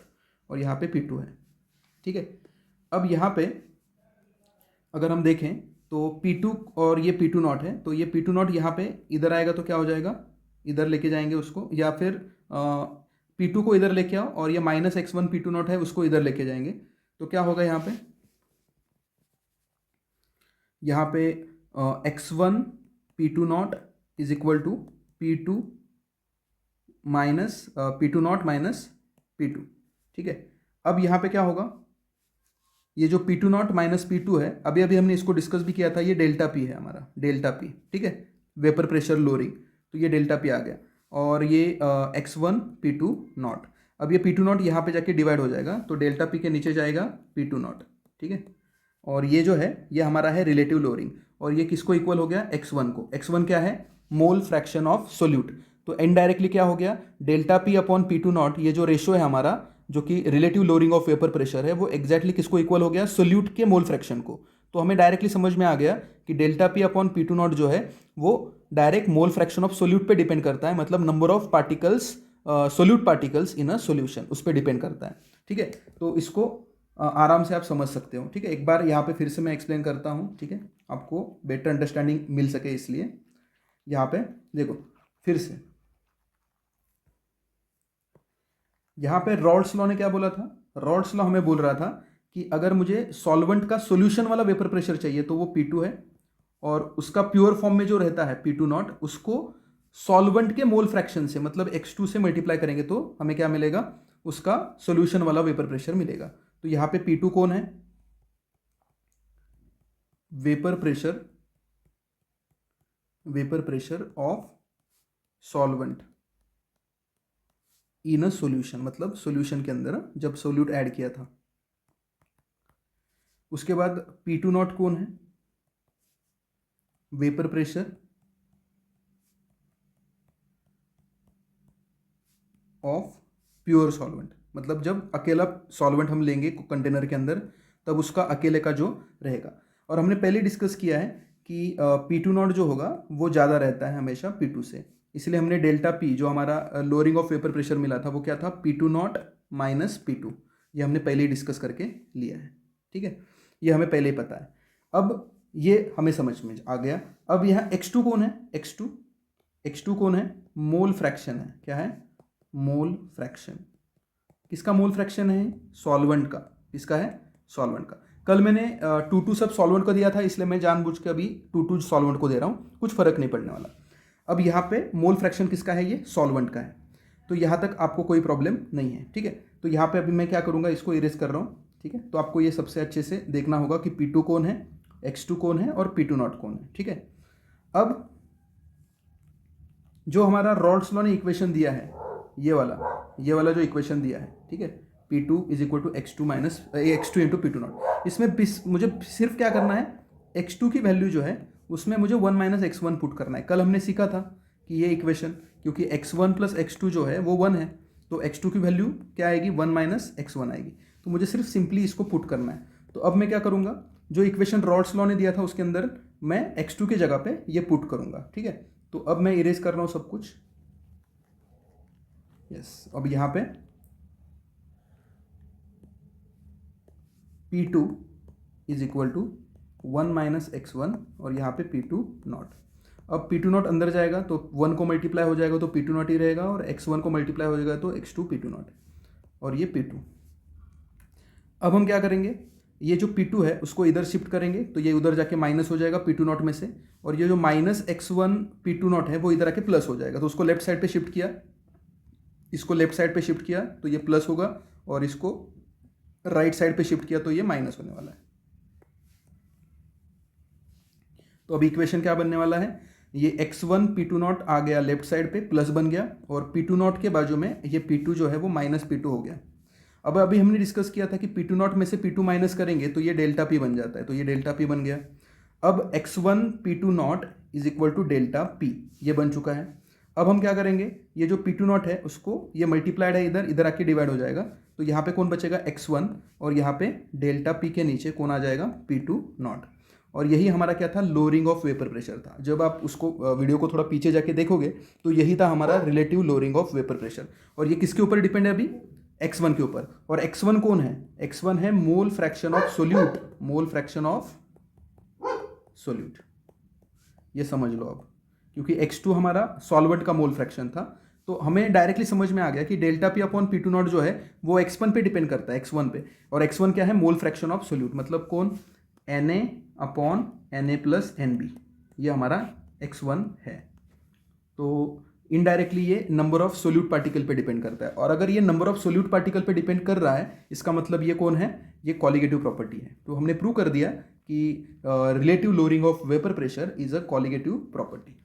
और यहाँ पे P2 है। ठीक है, अब यहाँ पे अगर हम देखें तो P2 और ये P2 नॉट है, तो ये P2 नॉट यहाँ पे इधर आएगा तो क्या हो जाएगा? इधर लेके जाएंगे उसको, या फिर P2 को इधर लेके आओ, और ये माइनस X1 P2 नॉट है उसको इधर लेके जाएंगे, तो क्या होगा यहाँ पे? यहाँ पे X1 P2 not is equal to P2 minus P2 not minus P2। ठीक है, अब यहाँ पे क्या होगा? ये जो P2 नॉट माइनस P2 है, अभी अभी हमने इसको डिस्कस भी किया था, ये डेल्टा P है हमारा, डेल्टा P। ठीक है, वेपर प्रेशर लोअरिंग, तो ये डेल्टा P आ गया, और ये X1 P2 नॉट। अब ये P2 नॉट यहाँ पे जाके डिवाइड हो जाएगा, तो डेल्टा P के नीचे जाएगा P2 नॉट। ठीक है, और ये जो है ये हमारा है रिलेटिव लोअरिंग, और ये किसको इक्वल हो गया? X1 को। X1 क्या है? Mole fraction of solute. तो इनडायरेक्टली क्या हो गया? Delta P upon P2 not, ये जो रेशियो है हमारा, जो कि relative lowering of vapour pressure है, वो एग्जैक्टली किसको इक्वल हो गया? सोल्यूट के मोल फ्रैक्शन को। तो हमें डायरेक्टली समझ में आ गया कि delta P upon P2 not जो है वो direct mole fraction of solute पे डिपेंड करता है, मतलब number of particles, solute particles in a solution, उस पर डिपेंड करता है। ठीक है, तो इसको आराम से आप समझ सकते हो। ठीक है, एक बार यहाँ पे फिर से मैं एक्सप्लेन करता हूँ, ठीक है, आपको बेटर अंडरस्टैंडिंग मिल सके इसलिए। यहाँ पे देखो फिर से, यहाँ पे रॉल्स लॉ ने क्या बोला था? रॉल्स लॉ हमें बोल रहा था कि अगर मुझे सॉल्वेंट का सॉल्यूशन वाला वेपर प्रेशर चाहिए तो वो P2 है, और उसका प्योर फॉर्म में जो रहता है P2 नॉट, उसको सॉल्वेंट के मोल फ्रैक्शन से, मतलब X2 से मल्टीप्लाई करेंगे तो हमें क्या मिलेगा? उसका सॉल्यूशन वाला वेपर प्रेशर मिलेगा। तो यहाँ पे P2 कौन है? Vapour pressure of solvent in a solution, मतलब सॉल्यूशन के अंदर जब सोल्यूट ऐड किया था। उसके बाद P2 नॉट कौन है? Vapour pressure of pure solvent, मतलब जब अकेला सॉल्वेंट हम लेंगे कंटेनर के अंदर तब उसका अकेले का जो रहेगा। और हमने पहले डिस्कस किया है कि P2 नॉट जो होगा वो ज़्यादा रहता है हमेशा P2 से, इसलिए हमने डेल्टा P जो हमारा लोअरिंग ऑफ वेपर प्रेशर मिला था वो क्या था, P2 नॉट माइनस P2। ये हमने पहले ही डिस्कस करके लिया है, ठीक है, ये हमें पहले ही पता है। अब ये हमें समझ में आ गया। अब यहाँ x2 कौन है, x2 कौन है, मोल फ्रैक्शन है। क्या है, मोल फ्रैक्शन। किसका मोल फ्रैक्शन है, सॉल्वेंट का। किसका है, सॉल्वेंट का। कल मैंने 2 सब सॉल्वेंट को दिया था, इसलिए मैं जानबूझ के अभी 2 सॉल्वेंट को दे रहा हूँ, कुछ फर्क नहीं पड़ने वाला। अब यहाँ पे मोल फ्रैक्शन किसका है, ये सॉल्वेंट का है, तो यहाँ तक आपको कोई प्रॉब्लम नहीं है, ठीक है। तो यहाँ पे अभी मैं क्या करूँगा, इसको इरेज कर रहा हूँ, ठीक है। तो आपको ये सबसे अच्छे से देखना होगा कि P2 कौन है, x2 कौन है और P2 नॉट कौन है, ठीक है। अब जो हमारा रॉल्स-लॉ ने इक्वेशन दिया है, ये वाला जो इक्वेशन दिया है, ठीक है, P2 is equal to x2 into P2 not. इसमें मुझे सिर्फ क्या करना है, x2 की वैल्यू जो है उसमें मुझे 1 माइनस x1 पुट करना है। कल हमने सीखा था कि ये इक्वेशन, क्योंकि x1 प्लस x2 जो है वो 1 है, तो x2 की वैल्यू क्या आएगी, 1 माइनस x1 आएगी। तो मुझे सिर्फ सिंपली इसको पुट करना है। तो अब मैं क्या करूँगा, जो इक्वेशन रॉल्स-लॉ ने दिया था उसके अंदर मैं x2 की जगह पे ये पुट करूँगा, ठीक है। तो अब मैं इरेज कर रहा हूँ सब कुछ, यस। अब यहाँ पे P2 is equal to 1 minus x1 और यहाँ पे P2 नॉट। अब P2 नॉट अंदर जाएगा तो 1 को मल्टीप्लाई हो जाएगा तो P2 नॉट ही रहेगा, और x1 को मल्टीप्लाई हो जाएगा तो x2 P2 नॉट, और ये P2। अब हम क्या करेंगे, ये जो P2 है उसको इधर शिफ्ट करेंगे तो ये उधर जाके माइनस हो जाएगा P2 नॉट में से, और ये जो माइनस x1 P2 नॉट है वो इधर आके प्लस हो जाएगा। तो उसको लेफ्ट साइड पे शिफ्ट किया, इसको लेफ्ट साइड पे शिफ्ट किया तो ये प्लस होगा, और इसको राइट साइड पे शिफ्ट किया तो ये माइनस होने वाला है। तो अब इक्वेशन क्या बनने वाला है, ये x1 P2 नॉट आ गया लेफ्ट साइड पे, प्लस बन गया, और P2 नॉट के बाजू में ये P2 जो है वो माइनस P2 हो गया। अब अभी हमने डिस्कस किया था कि P2 नॉट में से P2 माइनस करेंगे तो ये डेल्टा P बन जाता है, तो ये डेल्टा P बन गया। अब x1 P2 not is equal to delta P, ये बन चुका है। अब हम क्या करेंगे, ये जो P2 नॉट है उसको, ये मल्टीप्लाइड है इधर आके डिवाइड हो जाएगा, तो यहाँ पे कौन बचेगा, x1, और यहाँ पे डेल्टा P के नीचे कौन आ जाएगा, P2 नॉट। और यही हमारा क्या था, लोअरिंग ऑफ वेपर प्रेशर था। जब आप उसको वीडियो को थोड़ा पीछे जाके देखोगे तो यही था हमारा relative lowering of vapour pressure. और ये किसके ऊपर डिपेंड है अभी, x1 के ऊपर। और x1 कौन है, x1 है mole fraction of solute, mole fraction of solute, ये समझ लो अब। क्योंकि x2 हमारा सॉल्वेंट का मोल फ्रैक्शन था, तो हमें डायरेक्टली समझ में आ गया कि delta P upon P2 not जो है वो x1 पे डिपेंड करता है, x1 पे। और x1 क्या है, मोल फ्रैक्शन ऑफ सोल्यूट, मतलब कौन, Na upon Na plus Nb, ये हमारा x1 है। तो इनडायरेक्टली ये नंबर ऑफ सोल्यूट पार्टिकल पे डिपेंड करता है, और अगर ये नंबर ऑफ सोल्यूट पार्टिकल पे डिपेंड कर रहा है इसका मतलब ये कौन है, ये कॉलिगेटिव प्रॉपर्टी है। तो हमने प्रूव कर दिया कि relative lowering of vapour pressure is a colligative property.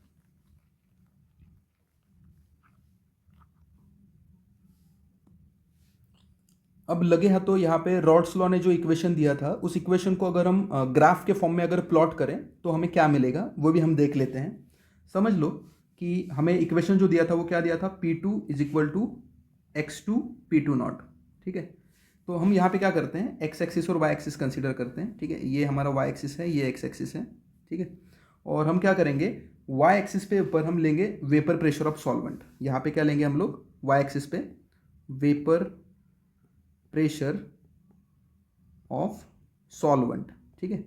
अब लगे हाथों यहाँ पे रॉल्स-लॉ ने जो इक्वेशन दिया था उस इक्वेशन को अगर हम ग्राफ के फॉर्म में अगर प्लॉट करें तो हमें क्या मिलेगा वो भी हम देख लेते हैं। समझ लो कि हमें इक्वेशन जो दिया था वो क्या दिया था, P2 is equal to x2 P2 not, ठीक है। तो हम यहाँ पे क्या करते हैं, x एक्सिस और y एक्सिस कंसीडर करते हैं, ठीक है। ये हमारा y एक्सिस है, ये x एक्सिस है, ठीक है। और हम क्या करेंगे, y एक्सिस पे ऊपर हम लेंगे वेपर प्रेशर ऑफ सॉल्वेंट। यहाँ पे क्या लेंगे हम लोग, y एक्सिस पे वेपर प्रेशर ऑफ सॉल्वेंट, ठीक है।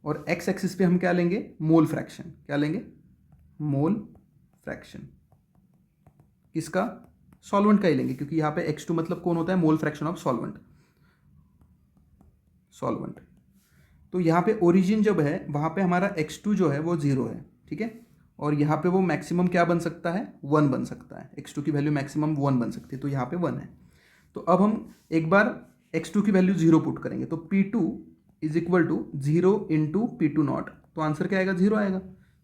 और x एक्सिस पे हम क्या लेंगे, मोल फ्रैक्शन। क्या लेंगे, मोल फ्रैक्शन किसका, सॉल्वेंट का ही लेंगे, क्योंकि यहाँ पे x2 मतलब कौन होता है, मोल फ्रैक्शन ऑफ सॉल्वेंट। तो यहाँ पे ओरिजिन जब है वहाँ पे हमारा x2 जो है वो 0 है, ठीक है। और यहाँ पे वो मैक्सिमम क्या बन सकता है, 1 बन सकता है, x2 की वैल्यू मैक्सिमम 1 बन सकती है, तो यहाँ पे 1 है। तो अब हम एक बार x2 की वैल्यू 0 पुट करेंगे, तो P2 is equal to 0 into P2 not, तो आंसर क्या आएगा, 0 आएगा।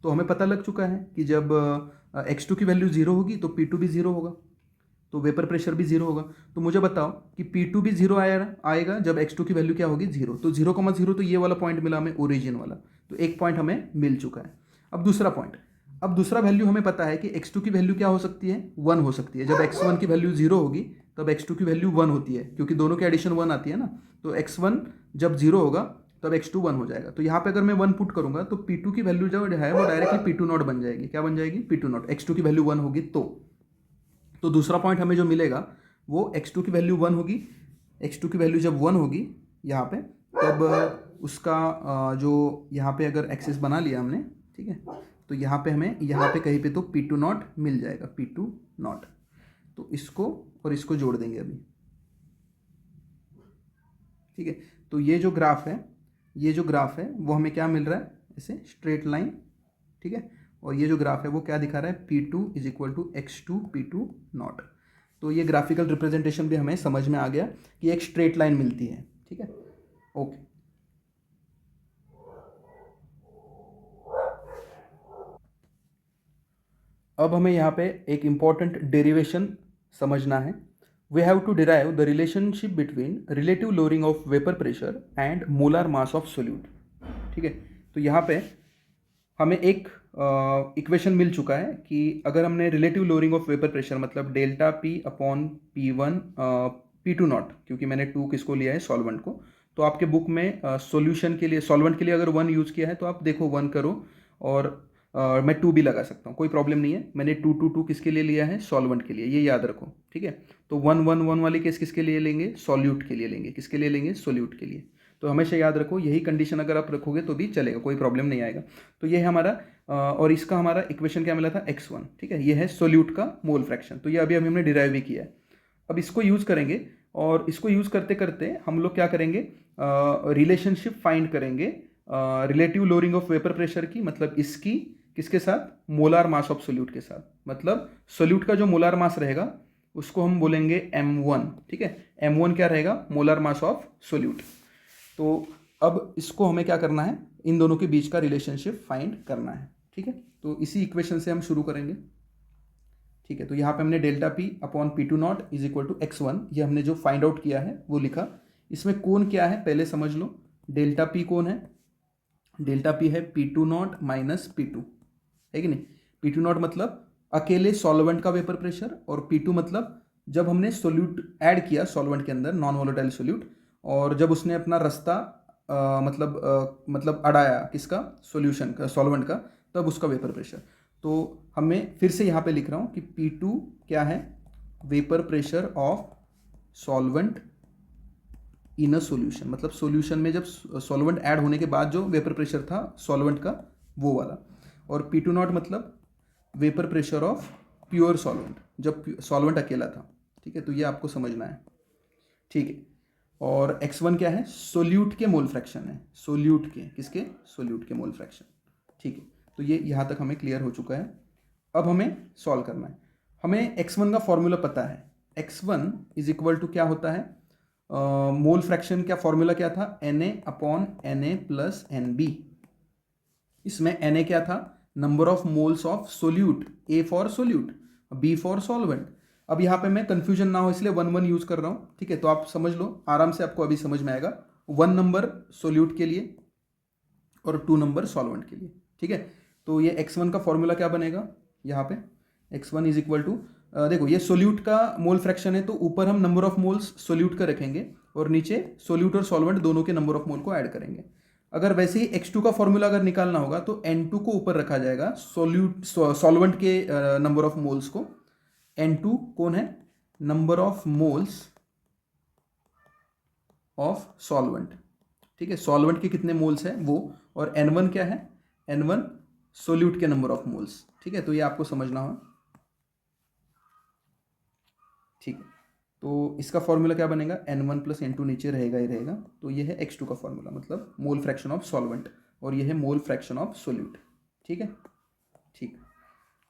तो हमें पता लग चुका है कि जब x2 की वैल्यू 0 होगी तो P2 भी 0 होगा, तो वेपर प्रेशर भी 0 होगा। तो मुझे बताओ कि P2 भी 0 आएगा जब x2 की वैल्यू क्या होगी, 0। तो 0,0 तो ये वाला पॉइंट मिला हमें, ओरिजिन वाला, तो एक पॉइंट हमें मिल चुका है। अब दूसरा पॉइंट, अब दूसरा वैल्यू हमें पता है कि x2 की वैल्यू क्या हो सकती है, 1 हो सकती है। जब x1 की वैल्यू 0 होगी तब x2 की वैल्यू 1 होती है, क्योंकि दोनों की एडिशन 1 आती है ना। तो x1 जब 0 होगा तब x2 1 हो जाएगा। तो यहाँ पे अगर मैं 1 पुट करूँगा तो p2 की वैल्यू जो है वो डायरेक्टली p2 नॉट बन जाएगी। क्या बन जाएगी? p2 not. x2 की वैल्यू 1 होगी तो दूसरा पॉइंट हमें जो मिलेगा वो x2 की वैल्यू 1 होगी। x2 की वैल्यू जब 1 होगी यहाँ पे, तब उसका जो यहाँ पे अगर एक्सेस बना लिया हमने, ठीक है, तो यहाँ पे हमें यहाँ पे कहीं पे तो p2 नॉट मिल जाएगा, p2 नॉट। तो इसको और इसको जोड़ देंगे अभी, ठीक है। तो ये जो ग्राफ है वो हमें क्या मिल रहा है? ऐसे स्ट्रेट लाइन, ठीक है। और ये जो ग्राफ है वो क्या दिखा रहा है? p2 is equal to x2 p2 not. तो ये ग्राफिकल रिप्रेजेंटेशन भी हमें समझ में आ गया कि एक स्ट्रेट लाइन मिलती है, ठीक है। ओके, अब हमें यहाँ पे एक इम्पॉर्टेंट डेरिवेशन समझना है। We have to derive the relationship between relative lowering of vapour pressure and molar mass of solute, ठीक है। तो यहाँ पे हमें एक इक्वेशन मिल चुका है कि अगर हमने relative lowering of vapour pressure मतलब delta P upon P1 P2 not, क्योंकि मैंने 2 किसको लिया है? सॉल्वेंट को। तो आपके बुक में सॉल्यूशन के लिए, सॉल्वेंट के लिए अगर 1 यूज़ किया है तो आप देखो 1 करो, और मैं 2 भी लगा सकता हूँ, कोई प्रॉब्लम नहीं है। मैंने 2 किसके लिए लिया है? सॉल्वेंट के लिए, ये याद रखो, ठीक है। तो 1 वाली केस किसके लिए लेंगे? सॉल्यूट के लिए लेंगे। किसके लिए लेंगे? सॉल्यूट के लिए। तो हमेशा याद रखो, यही कंडीशन अगर आप रखोगे तो भी चलेगा, कोई प्रॉब्लम नहीं आएगा। तो ये है हमारा और इसका हमारा इक्वेशन क्या मिला था? x1, ठीक है। ये है सोल्यूट का मोल फ्रैक्शन। तो ये अभी हमने डिराइव भी किया है। अब इसको यूज़ करेंगे, और इसको यूज़ करते करते हम लोग क्या करेंगे? रिलेशनशिप फाइंड करेंगे relative lowering of vapour pressure की, मतलब इसकी किसके साथ? मोलार मास ऑफ सोल्यूट के साथ। मतलब सोल्यूट का जो मोलार मास रहेगा उसको हम बोलेंगे m1, ठीक है। m1 क्या रहेगा? Molar mass of solute. तो अब इसको हमें क्या करना है? इन दोनों के बीच का रिलेशनशिप फाइंड करना है, ठीक है। तो इसी इक्वेशन से हम शुरू करेंगे, ठीक है। तो यहाँ पे हमने delta P upon P2 not is equal to x1, ये हमने जो फाइंड आउट किया है वो लिखा। इसमें कोण क्या है पहले समझ लो। डेल्टा पी कोण है, डेल्टा पी है P2 नॉट माइनस P2, है कि नहीं। P2 नॉट मतलब अकेले सॉल्वेंट का वेपर प्रेशर, और P2 मतलब जब हमने सोल्यूट ऐड किया सॉल्वेंट के अंदर, नॉन वोलेटाइल सोल्यूट, और जब उसने अपना रास्ता मतलब अड़ाया किसका? सॉल्यूशन का, सॉल्वेंट का, तब उसका वेपर प्रेशर। तो हमें फिर से यहाँ पे लिख रहा हूँ कि P2 क्या है? Vapour pressure of solvent in a solution, मतलब सॉल्यूशन में जब सॉल्वेंट ऐड होने के बाद जो वेपर प्रेशर था सॉल्वेंट का, वो वाला। और P2 नॉट मतलब vapour pressure of pure solvent, जब सॉल्वेंट अकेला था, ठीक है। तो ये आपको समझना है, ठीक है। और x1 क्या है? सोल्यूट के मोल फ्रैक्शन है, सोल्यूट के, किसके? सोल्यूट के मोल फ्रैक्शन, ठीक है। तो ये यहाँ तक हमें क्लियर हो चुका है। अब हमें सॉल्व करना है। हमें x1 का फॉर्मूला पता है। x1 इज इक्वल टू क्या होता है? मोल फ्रैक्शन का फॉर्मूला क्या था? Na upon Na plus NB। इसमें Na क्या था? Number of moles of solute, A for solute, B for solvent. अब यहाँ पे मैं कंफ्यूजन ना हो इसलिए 1 यूज कर रहा हूँ, ठीक है। तो आप समझ लो आराम से, आपको अभी समझ में आएगा। 1 नंबर सोल्यूट के लिए और 2 नंबर सॉल्वेंट के लिए, ठीक है। तो ये x1 का फॉर्मूला क्या बनेगा यहाँ पे? x1 इज इक्वल टू, देखो ये सोल्यूट का मोल फ्रैक्शन है, तो ऊपर हम नंबर ऑफ मोल्स सोल्यूट का रखेंगे और नीचे सोल्यूट और सॉल्वेंट दोनों के नंबर ऑफ मोल को ऐड करेंगे। अगर वैसे ही x2 का फॉर्मूला अगर निकालना होगा तो n2 को ऊपर रखा जाएगा, सॉल्वेंट के नंबर ऑफ मोल्स को। n2 कौन है? Number of moles of solvent, ठीक है। सॉल्वेंट के कितने मोल्स है वो, और n1 क्या है? n1 सोल्यूट के नंबर ऑफ मोल्स, ठीक है। तो ये आपको समझना हो, ठीक है। तो इसका फॉर्मूला क्या बनेगा? n1 प्लस n2 नीचे रहेगा ही रहेगा। तो ये है x2 का फॉर्मूला, मतलब मोल फ्रैक्शन ऑफ सॉल्वेंट, और ये है मोल फ्रैक्शन ऑफ सोल्यूट, ठीक है, ठीक।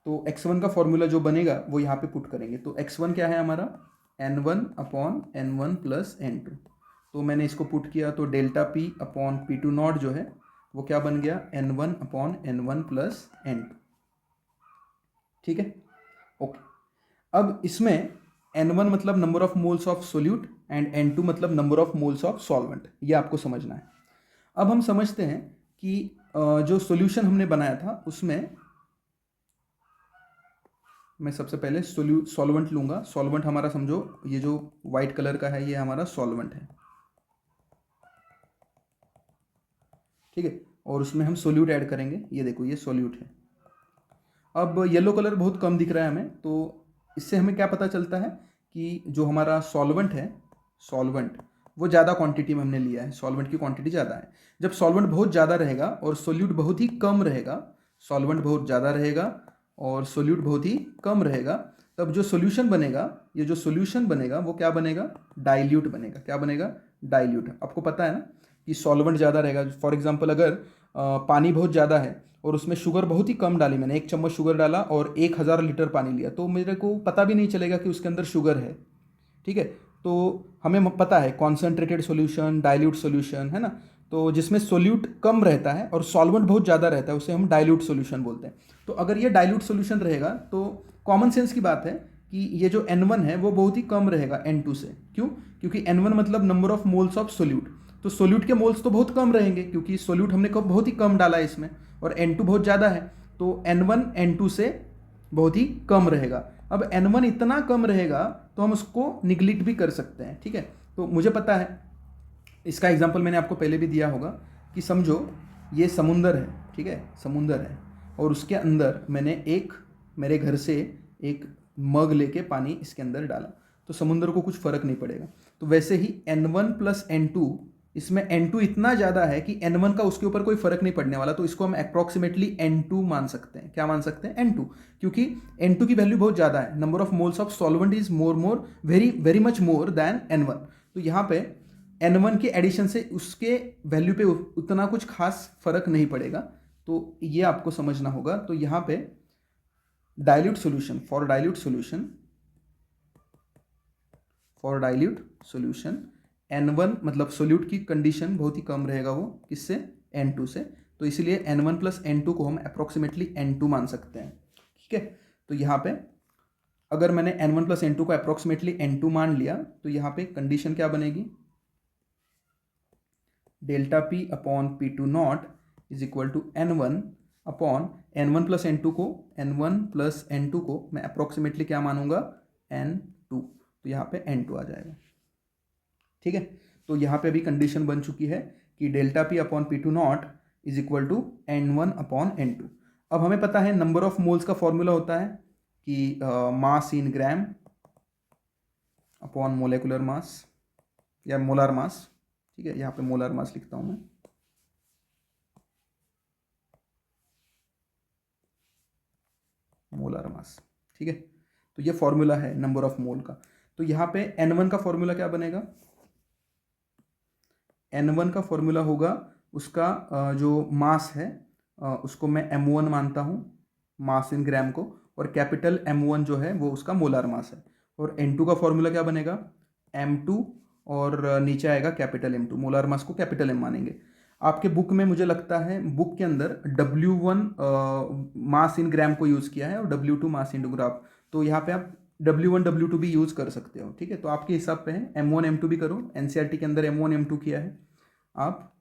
तो x1 का फॉर्मूला जो बनेगा वो यहाँ पे पुट करेंगे। तो x1 क्या है हमारा? n1 upon n1 plus n2। तो मैंने इसको पुट किया तो delta p upon P2 not जो है वो क्या बन गया? n1 upon n1 plus n2, ठीक है, ओके। अब इसमें n1 मतलब number of moles of solute and n2 मतलब number of moles of solvent, ये आपको समझना है। अब हम समझते हैं कि जो सॉल्यूशन हमने बनाया था उसमें मैं सबसे पहले सॉल्वेंट लूँगा। सॉल्वेंट हमारा समझो ये जो वाइट कलर का है ये हमारा सॉल्वेंट है, ठीक है। और उसमें हम सोल्यूट ऐड करेंगे, ये देखो ये सोल्यूट है। अब येलो कलर बहुत कम दिख रहा है हमें, तो इससे हमें क्या पता चलता है कि जो हमारा सॉल्वेंट है, सॉल्वेंट वो ज़्यादा क्वांटिटी में हमने लिया है, सॉल्वेंट की क्वांटिटी ज़्यादा है। जब सॉल्वेंट बहुत ज़्यादा रहेगा और सोल्यूट बहुत ही कम रहेगा, सॉल्वेंट बहुत ज़्यादा रहेगा और सोल्यूट बहुत ही कम रहेगा, तब जो सोल्यूशन बनेगा, ये जो सोल्यूशन बनेगा वो क्या बनेगा, डाइल्यूट बनेगा। क्या बनेगा, डाइल्यूट। आपको पता है ना कि सॉल्वेंट ज़्यादा रहेगा। फॉर एग्जांपल अगर पानी बहुत ज़्यादा है और उसमें शुगर बहुत ही कम डाली, मैंने 1 चम्मच शुगर डाला और 1000 लीटर पानी लिया, तो मेरे को पता भी नहीं चलेगा कि उसके अंदर शुगर है, ठीक है। तो हमें पता है कॉन्सेंट्रेटेड सॉल्यूशन, डाइल्यूट सॉल्यूशन, है ना। तो जिसमें सोल्यूट कम रहता है और सॉल्वेंट बहुत ज़्यादा रहता है उसे हम डाइल्यूट सॉल्यूशन बोलते हैं। तो अगर ये डाइल्यूट सॉल्यूशन रहेगा तो कॉमन सेंस की बात है कि ये जो N1 है वो बहुत ही कम रहेगा N2 से। क्यों? क्योंकि N1 मतलब number of moles of solute. तो सोल्यूट के मोल्स तो बहुत कम रहेंगे क्योंकि सोल्यूट हमने बहुत ही कम डाला है इसमें, और N2 बहुत ज़्यादा है, तो N1 N2 से बहुत ही कम रहेगा। अब N1 इतना कम रहेगा तो हम उसको निगलेक्ट भी कर सकते हैं, ठीक है। तो मुझे पता है, इसका एग्जांपल मैंने आपको पहले भी दिया होगा कि समझो ये समुंदर है, ठीक है, समुंदर है, और उसके अंदर मैंने मेरे घर से एक मग लेके पानी इसके अंदर डाला, तो समुंदर को कुछ फ़र्क नहीं पड़ेगा। तो वैसे ही N1 प्लस N2, इसमें N2 इतना ज़्यादा है कि N1 का उसके ऊपर कोई फ़र्क नहीं पड़ने वाला, तो इसको हम अप्रॉक्सीमेटली N2 मान सकते हैं। क्या मान सकते हैं? N2, क्योंकि N2 की वैल्यू बहुत ज़्यादा है। Number of moles of solvent is very very much more than N1। तो यहाँ पे N1 के एडिशन से उसके वैल्यू पे उतना कुछ खास फर्क नहीं पड़ेगा, तो ये आपको समझना होगा। तो यहाँ पे dilute solution, for dilute solution N1 मतलब सोल्यूट की कंडीशन बहुत ही कम रहेगा, वो किससे, N2 से। तो इसलिए N1 प्लस N2 को हम अप्रोक्सीमेटली N2 मान सकते हैं, ठीक है। तो यहाँ पे अगर मैंने N1 प्लस N2 को अप्रोक्सीमेटली N2 मान लिया तो यहाँ पे कंडीशन क्या बनेगी, delta P upon P2 not is equal to N1 upon N1 plus N2 को मैं अप्रोक्सीमेटली क्या मानूंगा, N2। तो यहाँ पे N2 आ जाएगा, ठीक है। तो यहाँ पे अभी कंडीशन बन चुकी है कि delta P upon P2 not is equal to N1 upon N2। अब हमें पता है नंबर ऑफ मोल्स का फॉर्मूला होता है कि मास in gram upon molecular mass या मोलार मास, ठीक है। यहाँ पे मोलार मास लिखता हूँ मैं, मोलार मास, ठीक है। तो ये फॉर्मूला है नंबर ऑफ मोल का। तो यहाँ पे N1 का फॉर्मूला क्या बनेगा, N1 का फॉर्मूला होगा उसका जो मास है उसको मैं M1 मानता हूँ, मास इन ग्राम को, और कैपिटल M1 जो है वो उसका मोलार मास है। और N2 का फॉर्मूला क्या बनेगा, M2, और नीचे आएगा कैपिटल M2। मोलार मास को कैपिटल M मानेंगे। आपके बुक में मुझे लगता है बुक के अंदर W1 मास इन ग्राम को यूज़ किया है और W2 मास इन ग्राम, तो यहाँ पे आप W1 W2 भी यूज़ कर सकते हो, ठीक है। तो आपके हिसाब पे है M1 M2 भी करो, NCERT के अंदर M1 M2 किया है, आप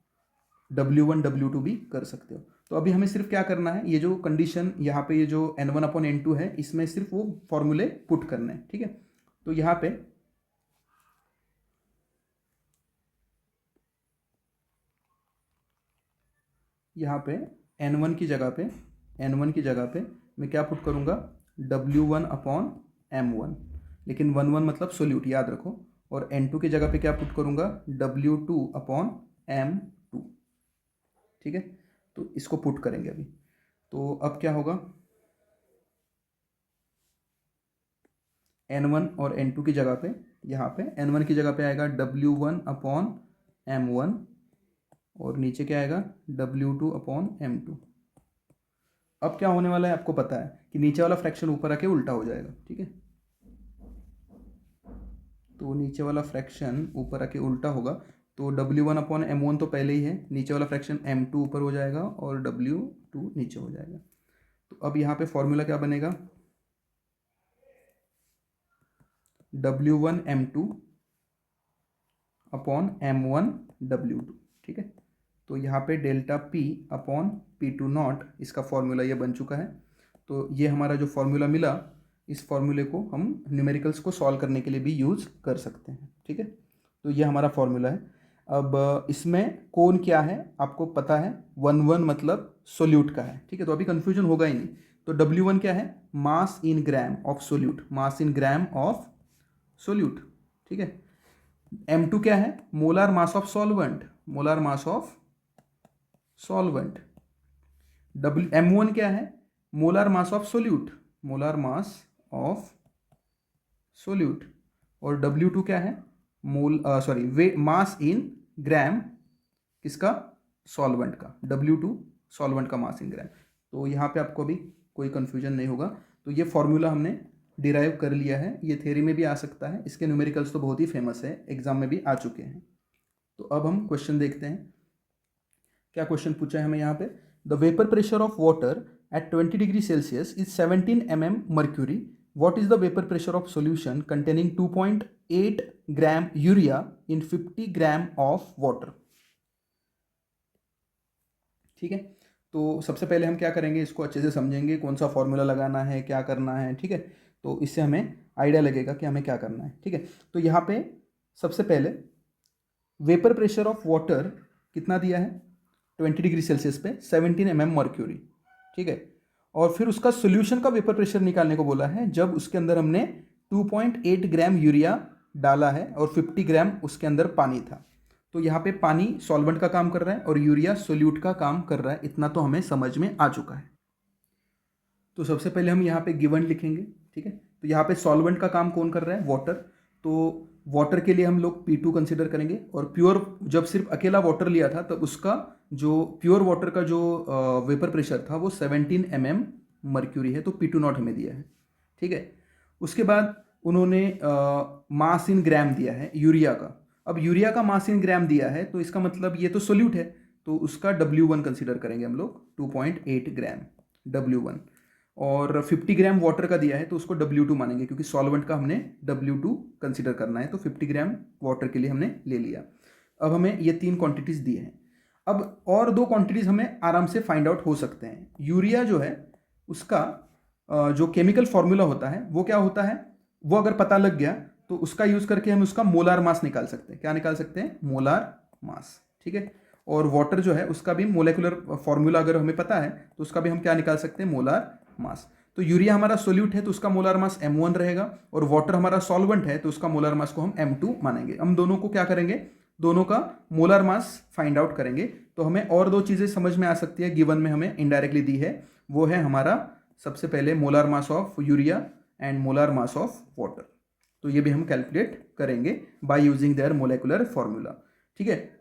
W1 W2 भी कर सकते हो। तो अभी हमें सिर्फ क्या करना है, ये जो कंडीशन यहाँ पे ये जो N1 अपॉन N2 है इसमें सिर्फ वो फॉर्मूले पुट करने हैं, ठीक है। तो यहाँ पे N1 की जगह पे मैं क्या पुट करूँगा, W1 अपॉन M1, लेकिन 1 मतलब सोल्यूट याद रखो। और N2 की जगह पे क्या पुट करूँगा, W2 अपॉन M2, ठीक है। तो इसको पुट करेंगे अभी। तो अब क्या होगा, N1 और N2 की जगह पे, यहाँ पे N1 की जगह पे आएगा W1 अपॉन M1, और नीचे क्या आएगा, W2 अपॉन M2। अब क्या होने वाला है आपको पता है कि नीचे वाला फ्रैक्शन ऊपर आके उल्टा हो जाएगा, ठीक है। तो नीचे वाला फ्रैक्शन ऊपर आके उल्टा होगा, तो W1 अपॉन M1 तो पहले ही है, नीचे वाला फ्रैक्शन M2 ऊपर हो जाएगा और W2 नीचे हो जाएगा। तो अब यहाँ पे फॉर्मूला क्या बनेगा, W1 M2 upon M1 W2, ठीक है। तो यहाँ पे delta P upon P2 not, इसका फॉर्मूला ये बन चुका है। तो ये हमारा जो फॉर्मूला मिला इस फॉर्मूले को हम न्यूमेरिकल्स को सॉल्व करने के लिए भी यूज़ कर सकते हैं, ठीक है। तो ये हमारा फॉर्मूला है। अब इसमें कौन क्या है आपको पता है, 1 मतलब सोल्यूट का है, ठीक है। तो अभी कन्फ्यूजन होगा ही नहीं। तो W1 क्या है, mass in gram of solute, mass in gram of solute, ठीक है। M2 क्या है, molar mass of solvent, molar mass of solvent. M1 क्या है, molar mass of solute, molar mass of solute. और W2 क्या है, वे मास इन ग्राम किसका, सॉल्वेंट का, W2 सॉल्वेंट का मास इन ग्राम। तो यहाँ पे आपको अभी कोई कंफ्यूजन नहीं होगा। तो ये फॉर्मूला हमने डिराइव कर लिया है, ये थ्योरी में भी आ सकता है, इसके न्यूमेरिकल्स तो बहुत ही फेमस है, एग्जाम में भी आ चुके हैं। तो अब हम क्वेश्चन देखते हैं, क्या क्वेश्चन पूछा है हमें यहाँ पे। The vapour pressure of water at 20 degree Celsius is 17 mm mercury. What is the vapor pressure of solution containing 2.8 gram urea in 50 gram of water? ठीक है। तो सबसे पहले हम क्या करेंगे, इसको अच्छे से समझेंगे, कौन सा फॉर्मूला लगाना है, क्या करना है, ठीक है। तो इससे हमें आइडिया लगेगा कि हमें क्या करना है, ठीक है। तो यहाँ पे सबसे पहले वेपर प्रेशर ऑफ वाटर कितना दिया है, 20 डिग्री सेल्सियस पे 17 mm मर्क्यूरी, ठीक है। और फिर उसका सोल्यूशन का वेपर प्रेशर निकालने को बोला है जब उसके अंदर हमने 2.8 ग्राम यूरिया डाला है और 50 ग्राम उसके अंदर पानी था। तो यहाँ पे पानी सॉल्वेंट का काम कर रहा है और यूरिया सोल्यूट का काम कर रहा है, इतना तो हमें समझ में आ चुका है। तो सबसे पहले हम यहाँ पे गिवन लिखेंगे, ठीक है। तो यहाँ पे सॉल्वेंट का काम कौन कर रहा है, वाटर। तो वाटर के लिए हम लोग P2 कंसिडर करेंगे, और प्योर जब सिर्फ अकेला वाटर लिया था तब उसका जो प्योर वाटर का जो वेपर प्रेशर था वो 17 mm मर्क्यूरी है, तो P2 नॉट हमें दिया है, ठीक है। उसके बाद उन्होंने मास इन ग्राम दिया है यूरिया का। अब यूरिया का मास इन ग्राम दिया है तो इसका मतलब ये तो सोल्यूट है, तो उसका W1 कंसिडर करेंगे हम लोग, 2.8 ग्राम W1। और 50 ग्राम वाटर का दिया है तो उसको W2 मानेंगे, क्योंकि सॉल्वेंट का हमने W2 कंसिडर करना है, तो 50 ग्राम वाटर के लिए हमने ले लिया। अब हमें ये 3 क्वांटिटीज़ दिए हैं। अब और 2 क्वांटिटीज़ हमें आराम से फाइंड आउट हो सकते हैं। यूरिया जो है उसका जो केमिकल फॉर्मूला होता है वो क्या होता है, वो अगर पता लग गया तो उसका यूज़ करके हम उसका मोलार मास निकाल सकते हैं। क्या निकाल सकते हैं, मोलार मास, ठीक है। और वाटर जो है उसका भी मोलेकुलर फॉर्मूला अगर हमें पता है तो उसका भी हम क्या निकाल सकते हैं, मोलार मास। तो यूरिया हमारा सोल्यूट है तो उसका मोलार मास M1 रहेगा, और वाटर हमारा सॉल्वेंट है तो उसका मोलार मास को हम M2 मानेंगे। हम दोनों को क्या करेंगे, दोनों का मोलार मास फाइंड आउट करेंगे। तो हमें और 2 चीज़ें समझ में आ सकती है, गिवन में हमें इनडायरेक्टली दी है। वो है हमारा सबसे पहले molar mass of urea and molar mass of water. तो ये भी हम कैलकुलेट करेंगे by using their molecular formula, ठीक है।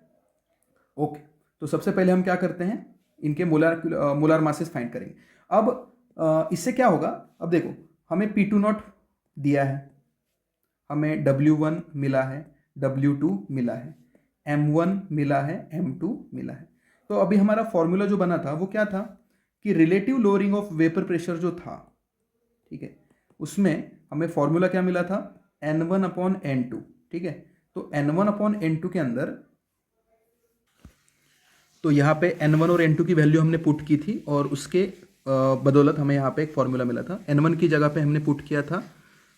ओके, तो सबसे पहले हम क्या करते हैं, इनके मोलार मासेस फाइंड करेंगे। अब इससे क्या होगा, अब देखो हमें P2 नॉट दिया है, हमें W1 मिला है, W2 मिला है, M1 मिला है, M2 मिला है। तो अभी हमारा फॉर्मूला जो बना था वो क्या था कि relative lowering of vapour pressure जो था, ठीक है, उसमें हमें फॉर्मूला क्या मिला था, N1/N2, ठीक है। तो N1/N2 के अंदर, तो यहाँ पे N1 और N2 की वैल्यू हमने पुट की थी और उसके बदौलत हमें यहाँ पे एक फॉर्मूला मिला था। N1 की जगह पे हमने पुट किया था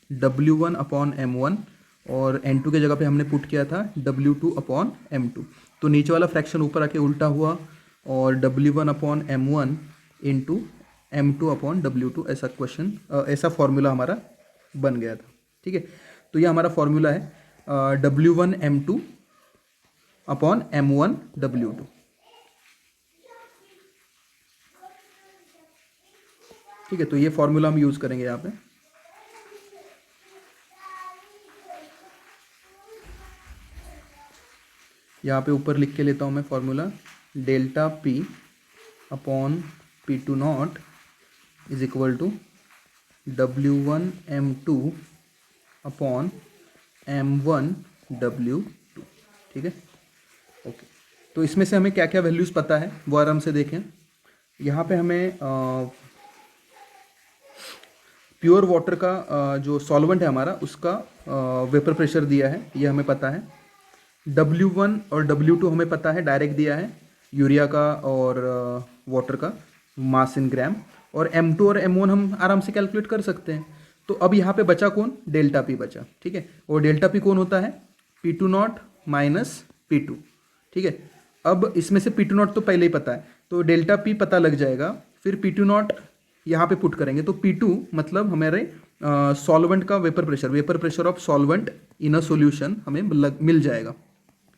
W1/M1 और N2 के जगह पे हमने पुट किया था W2/M2। तो नीचे वाला फ्रैक्शन ऊपर आके उल्टा हुआ और W1/M1 इंटू M2/W2, ऐसा क्वेश्चन ऐसा फॉर्मूला हमारा बन गया था, ठीक है। तो ये हमारा फॉर्मूला है W1M2/M1W2, ठीक है। तो ये फॉर्मूला हम यूज़ करेंगे यहाँ पे। यहाँ पे ऊपर लिख के लेता हूँ मैं formula, delta P/P2 not is equal to W1M2/M1W2, ठीक है। ओके, तो इसमें से हमें क्या क्या वैल्यूज़ पता है वो आराम से देखें। यहाँ पे हमें प्योर वाटर का जो सॉल्वेंट है हमारा उसका वेपर प्रेशर दिया है, ये हमें पता है। W1 और W2 हमें पता है, डायरेक्ट दिया है, यूरिया का और वाटर का मास इन ग्राम। और M2 और M1 हम आराम से कैलकुलेट कर सकते हैं। तो अब यहाँ पे बचा कौन, डेल्टा पी बचा, ठीक है। और डेल्टा पी कौन होता है, P2 माइनस P2, ठीक है। अब इसमें से P2 तो पहले ही पता है, तो डेल्टा पी पता लग जाएगा, फिर P2 यहाँ पे पुट करेंगे, तो P2 मतलब हमारे सॉल्वेंट का vapour pressure of solvent in a solution हमें मिल जाएगा,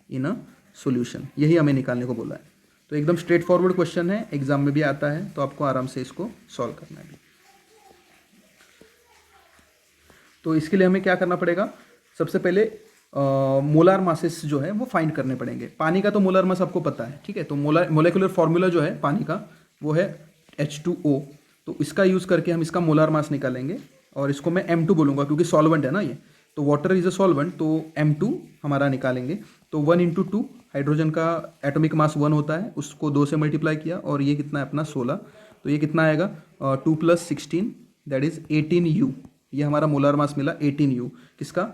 इन अ सॉल्यूशन, यही हमें निकालने को बोला है। तो एकदम स्ट्रेट फॉरवर्ड क्वेश्चन है, एग्जाम में भी आता है, तो आपको आराम से इसको सॉल्व करना है। तो इसके लिए हमें क्या करना पड़ेगा, सबसे पहले मोलार मासेस जो है वो फाइंड करने पड़ेंगे। पानी का तो मोलार मास आपको पता है, ठीक है। तो मोलेकुलर फॉर्मूला जो है पानी का वो है H2O, तो इसका यूज़ करके हम इसका मोलार मास निकालेंगे, और इसको मैं M2 बोलूँगा क्योंकि सॉल्वेंट है ना ये, तो वाटर इज अ सॉल्वेंट, तो M2 हमारा निकालेंगे। तो 1 × 2, हाइड्रोजन का एटॉमिक मास 1 होता है, उसको 2 से मल्टीप्लाई किया, और ये कितना है अपना 16, तो ये कितना आएगा 2 + 16 दैट इज 18U, ये हमारा मोलार मास मिला 18U, किसका,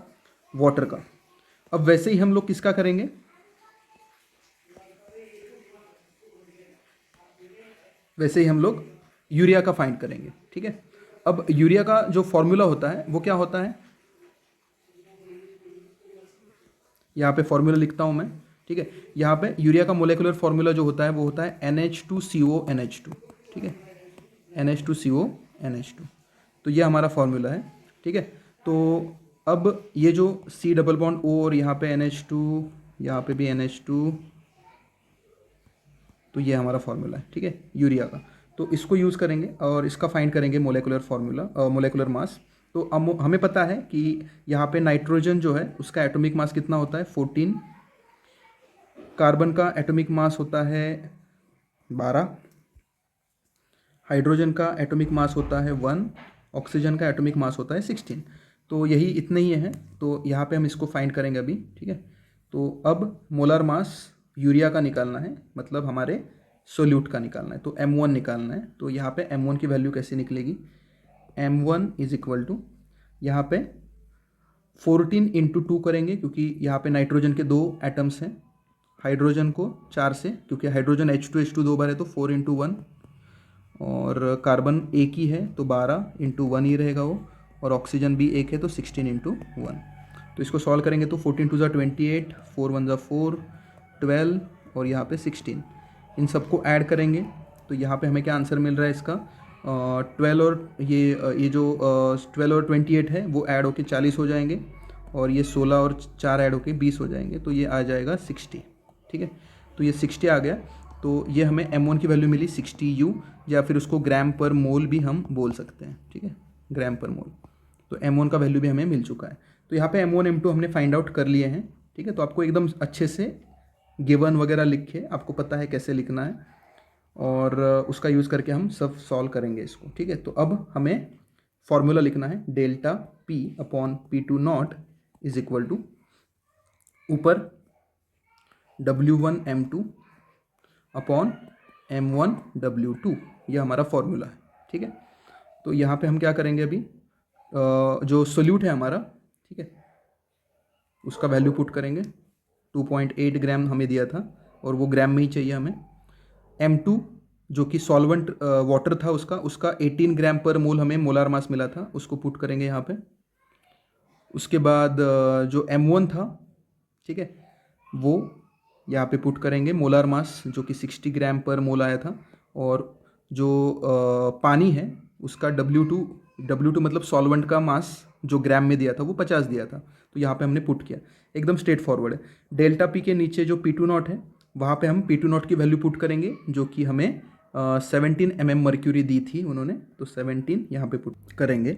वाटर का। अब वैसे ही हम लोग किसका करेंगे, वैसे ही हम लोग यूरिया का फाइंड करेंगे, ठीक है। अब यूरिया का जो फॉर्मूला होता है वो क्या होता है, यहाँ पे फॉर्मूला लिखता हूँ मैं, ठीक है। यहाँ पे यूरिया का मोलेकुलर फॉर्मूला जो होता है वो होता है NH2CONH2, ठीक है, NH2CONH2, तो ये हमारा फॉर्मूला है, ठीक है। तो अब ये जो C डबल बॉन्ड O और यहाँ पे NH2, यहाँ पे भी NH2, तो ये हमारा फॉर्मूला है, ठीक है, यूरिया का। तो इसको यूज़ करेंगे और इसका फाइंड करेंगे मोलेकुलर फॉर्मूला, मोलेकुलर मास। तो हमें पता है कि यहाँ पे नाइट्रोजन जो है उसका एटॉमिक मास कितना होता है 14, कार्बन का एटॉमिक मास होता है 12, हाइड्रोजन का एटॉमिक मास होता है 1, ऑक्सीजन का एटॉमिक मास होता है 16। तो यही इतने ही हैं, तो यहाँ पे हम इसको फाइंड करेंगे अभी, ठीक है। तो अब मोलर मास यूरिया का निकालना है, मतलब हमारे सोल्यूट का निकालना है, तो M1 निकालना है। तो यहाँ पे M1 की वैल्यू कैसे निकलेगी, M1 इज इक्वल टू, यहाँ पे 14 × 2 करेंगे क्योंकि यहाँ पे नाइट्रोजन के 2 एटम्स हैं, हाइड्रोजन को 4 से, क्योंकि हाइड्रोजन H2 2 बार है तो 4 × 1, और कार्बन एक ही है तो 12 × 1 ही रहेगा वो, और ऑक्सीजन भी एक है तो 16 × 1। तो इसको सॉल्व करेंगे तो 14 × 2 = 28, 4 × 1 = 4, 12 और यहाँ पे 16, इन सबको ऐड करेंगे तो यहाँ पे हमें क्या आंसर मिल रहा है इसका, 12 और ये जो 12 और 28 है वो ऐड होके 40 हो जाएंगे, और ये 16 और 4 ऐड होके 20 हो जाएंगे, तो ये आ जाएगा 60, ठीक है। तो ये 60 आ गया, तो ये हमें M1 की वैल्यू मिली 60U, या फिर उसको ग्राम पर मोल भी हम बोल सकते हैं, ठीक है, ग्राम पर मोल। तो M1 का वैल्यू भी हमें मिल चुका है। तो यहाँ पे M1 M2 हमने फाइंड आउट कर लिए हैं, ठीक है। तो आपको एकदम अच्छे से गिवन वगैरह लिख के आपको पता है कैसे लिखना है, और उसका यूज़ करके हम सब सॉल्व करेंगे इसको, ठीक है। तो अब हमें फॉर्मूला लिखना है, delta P/P2 is equal to, ऊपर W1 M2 upon M1 W2, ये हमारा फॉर्मूला है, ठीक है। तो यहाँ पे हम क्या करेंगे अभी, जो सोल्यूट है हमारा, ठीक है, उसका वैल्यू पुट करेंगे, 2.8 ग्राम हमें दिया था और वो ग्राम में ही चाहिए हमें। M2 जो कि सॉल्वेंट वाटर था उसका 18 ग्राम पर मोल हमें मोलार मास मिला था, उसको पुट करेंगे यहाँ पे। उसके बाद जो M1 था, ठीक है, वो यहाँ पे पुट करेंगे, मोलार मास जो कि 60 ग्राम पर मोल आया था, और जो पानी है उसका W2 मतलब सॉल्वेंट का मास जो ग्राम में दिया था वो 50 दिया था, तो यहाँ पे हमने पुट किया, एकदम स्ट्रेट फॉरवर्ड है। डेल्टा पी के नीचे जो P2 है वहाँ पे हम P2 की वैल्यू पुट करेंगे, जो कि हमें 17 mm मर्क्यूरी दी थी उन्होंने, तो 17 यहाँ पे पुट करेंगे।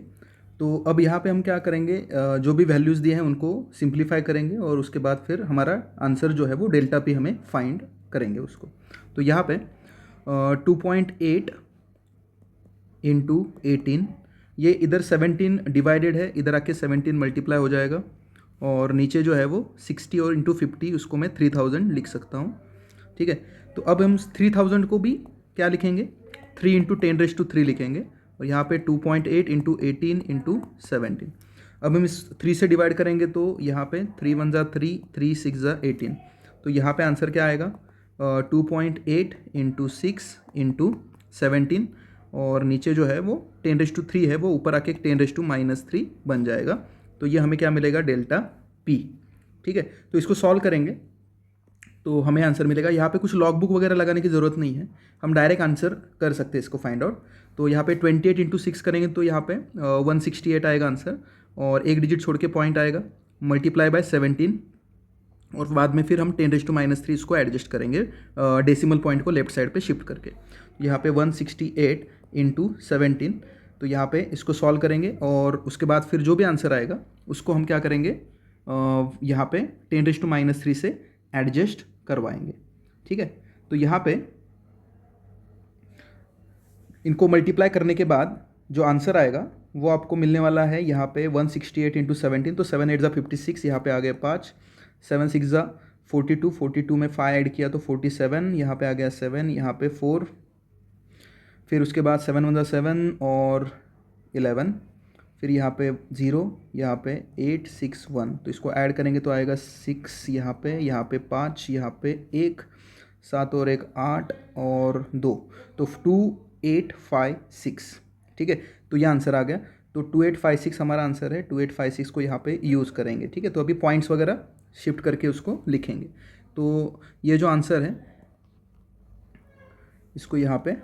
तो अब यहाँ पे हम क्या करेंगे, जो भी वैल्यूज़ दिए हैं उनको सिंप्लीफाई करेंगे, और उसके बाद फिर हमारा आंसर जो है वो डेल्टा पी हमें फाइंड करेंगे उसको। तो यहाँ पे 2.8 × 18, ये इधर 17 डिवाइडेड है, इधर आके 17 मल्टीप्लाई हो जाएगा, और नीचे जो है वो 60 और × 50, उसको मैं 3000 लिख सकता हूँ, ठीक है। तो अब हम 3000 को भी क्या लिखेंगे, 3 × 10⁻³ लिखेंगे, और यहाँ पे 2.8 × 18 × 17। अब हम इस 3 से डिवाइड करेंगे तो यहाँ पे 3 × 1 = 3, 3 × 6 = 18, तो यहाँ पे आंसर क्या आएगा, 2.8 × 6 × 17, और नीचे जो है वो 10⁻³ है, वो ऊपर आके 10⁻³ बन जाएगा। तो ये हमें क्या मिलेगा, डेल्टा पी। ठीक है, तो इसको सॉल्व करेंगे तो हमें आंसर मिलेगा। यहाँ पे कुछ लॉग बुक वगैरह लगाने की ज़रूरत नहीं है, हम डायरेक्ट आंसर कर सकते हैं इसको फाइंड आउट। तो यहाँ पे 28 × 6 करेंगे तो यहाँ पे 168 आएगा आंसर, और एक डिजिट छोड़ के पॉइंट आएगा, मल्टीप्लाई बाय 17, और बाद में फिर हम 10⁻³ इसको एडजस्ट करेंगे डेसिमल पॉइंट को लेफ्ट साइड पे शिफ्ट करके। यहाँ पे 168 × 17, तो यहाँ पे इसको सॉल्व करेंगे और उसके बाद फिर जो भी आंसर आएगा उसको हम क्या करेंगे, यहाँ पे 10⁻³ से एडजस्ट करवाएंगे। ठीक है, तो यहाँ पे इनको मल्टीप्लाई करने के बाद जो आंसर आएगा वो आपको मिलने वाला है यहाँ पे 168 × 17, तो 7 8 56, यहाँ पे आ गया 5, 7 6 42, 42 में 5 ऐड किया तो 47, यहाँ पे आ गया 7, यहाँ पे 4, फिर उसके बाद 7 1 7 और 11, फिर यहाँ पे 0, यहाँ पे 8 6 1, तो इसको ऐड करेंगे तो आएगा 6, यहाँ पे 5, यहाँ पे 1, 7 और 1 8 और 2, तो 2 8 5 6। ठीक है, तो ये आंसर आ गया। तो 2856 हमारा आंसर है, 2856 को यहाँ पे यूज़ करेंगे। ठीक है, तो अभी पॉइंट्स वगैरह शिफ्ट करके उसको लिखेंगे। तो ये जो आंसर है इसको यहाँ पे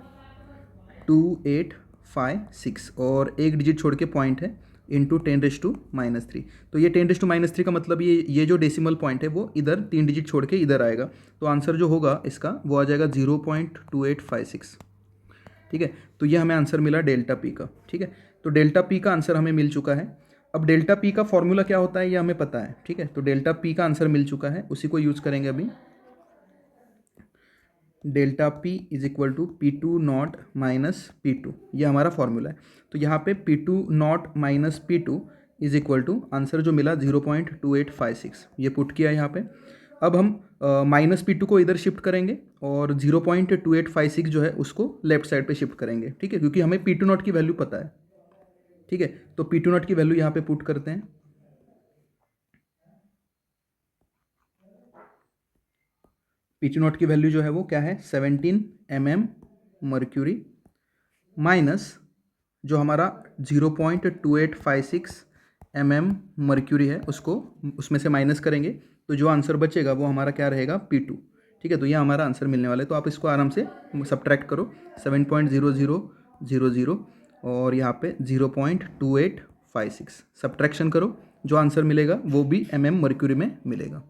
2856 और एक डिजिट छोड़ के पॉइंट है इंटू 10⁻³ तो ये 10⁻³ का मतलब ये जो डेसिमल पॉइंट है वो इधर 3 डिजिट छोड़ के इधर आएगा, तो आंसर जो होगा इसका वो आ जाएगा 0.2856। ठीक है, तो ये हमें आंसर मिला डेल्टा पी का। ठीक है, तो डेल्टा पी का आंसर हमें मिल चुका है। अब डेल्टा पी का फॉर्मूला क्या होता है ये हमें पता है। ठीक है, तो डेल्टा पी का आंसर मिल चुका है, उसी को यूज़ करेंगे अभी। Delta P is equal to P2 minus P2, ये हमारा फॉर्मूला है। तो यहाँ पे P2 minus P2 is equal to answer जो मिला 0.2856, ये पुट किया यहाँ पे। अब हम माइनस P2 को इधर शिफ्ट करेंगे और 0.2856 जो है उसको लेफ्ट साइड पे शिफ्ट करेंगे। ठीक है, क्योंकि हमें P2 की वैल्यू पता है। ठीक है, तो P2 की वैल्यू यहाँ पे पुट करते हैं। P2 की वैल्यू जो है वो क्या है, 17 mm मर्क्यूरी, माइनस जो हमारा 0.2856 mm मर्क्यूरी है उसको उसमें से माइनस करेंगे, तो जो आंसर बचेगा वो हमारा क्या रहेगा, P2। ठीक है, तो ये हमारा आंसर मिलने वाला है। तो आप इसको आराम से सब्ट्रैक्ट करो, 7.0000 और यहाँ पे 0.2856 सब्ट्रैक्शन करो, जो आंसर मिलेगा वो भी mm मर्क्यूरी में मिलेगा।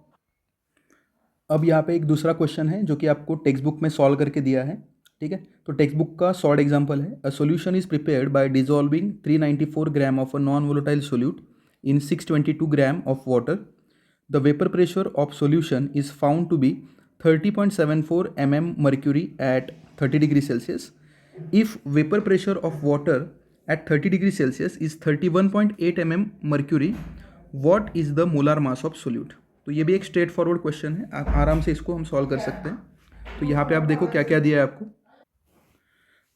अब यहाँ पे एक दूसरा क्वेश्चन है जो कि आपको टेक्स्ट बुक में सॉल्व करके दिया है। ठीक है, तो टेक्स्ट बुक का शॉर्ट एग्जांपल है, a solution is prepared by dissolving 394 gram of a non volatile solute in 622 gram of water. The vapour pressure of solution is found to be 30.74 mm mercury at 30 degree Celsius. If vapor pressure of water at 30 degree Celsius is 31.8 mm mercury, what is the molar mass of solute? तो ये भी एक straight forward question है, आप आराम से इसको हम सॉल्व कर सकते हैं। तो यहाँ पे आप देखो क्या क्या दिया है आपको।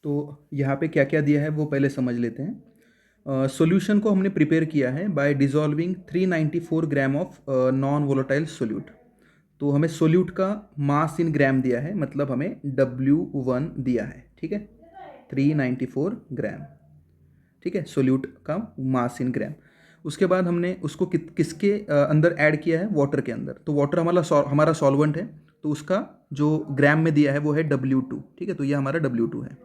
तो यहाँ पे क्या क्या दिया है वो पहले समझ लेते हैं। सॉल्यूशन को हमने प्रिपेयर किया है bye dissolving 394 gram of non volatile solute. तो हमें सोल्यूट का मास इन ग्राम दिया है, मतलब हमें W1 दिया है। ठीक है, 394 ग्राम। ठीक है, सोल्यूट का मास इन ग्राम। उसके बाद हमने उसको किसके अंदर ऐड किया है, वाटर के अंदर। तो वाटर हमारा सॉल्वेंट है, तो उसका जो ग्राम में दिया है वो है W2। ठीक है, तो ये हमारा W2 है।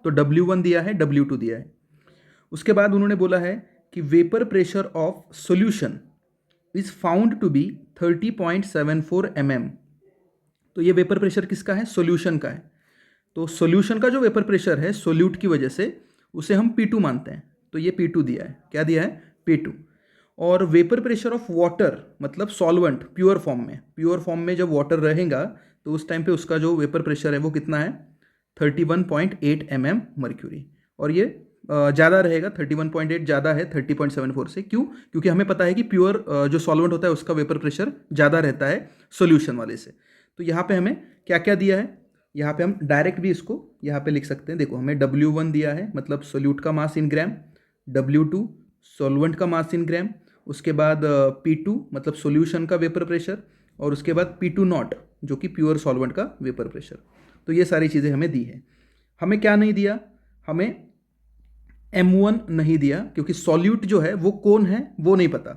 तो W1 दिया है, W2 दिया है। उसके बाद उन्होंने बोला है कि vapour pressure of solution is found to be 30.74 mm। तो ये वेपर प्रेशर किसका है, सोल्यूशन का है। तो सोल्यूशन का जो वेपर प्रेशर है सोल्यूट की वजह से उसे हम P2 मानते हैं, तो ये P2 दिया है। क्या दिया है, P2। और वेपर प्रेशर ऑफ वाटर मतलब सॉल्वेंट प्योर फॉर्म में जब वाटर रहेगा तो उस टाइम पे उसका जो वेपर प्रेशर है वो कितना है, 31.8 mm मर्क्यूरी। और ये ज़्यादा रहेगा, 31.8 ज़्यादा है 30.74 से। क्यों, क्योंकि हमें पता है कि प्योर जो सॉल्वेंट होता है उसका वेपर प्रेशर ज़्यादा रहता है सोल्यूशन वाले से। तो यहाँ पे हमें क्या क्या दिया है, यहाँ पे हम डायरेक्ट भी इसको यहाँ पे लिख सकते हैं। देखो हमें W1 दिया है, मतलब सोल्यूट का मास इन ग्राम, W2 सॉल्वेंट का मास इन ग्राम, उसके बाद P2 मतलब सोल्यूशन का वेपर प्रेशर, और उसके बाद P2 जो कि प्योर सॉल्वेंट का वेपर प्रेशर। तो ये सारी चीज़ें हमें दी है। हमें क्या नहीं दिया, हमें M1 नहीं दिया क्योंकि सॉल्यूट जो है वो कौन है वो नहीं पता,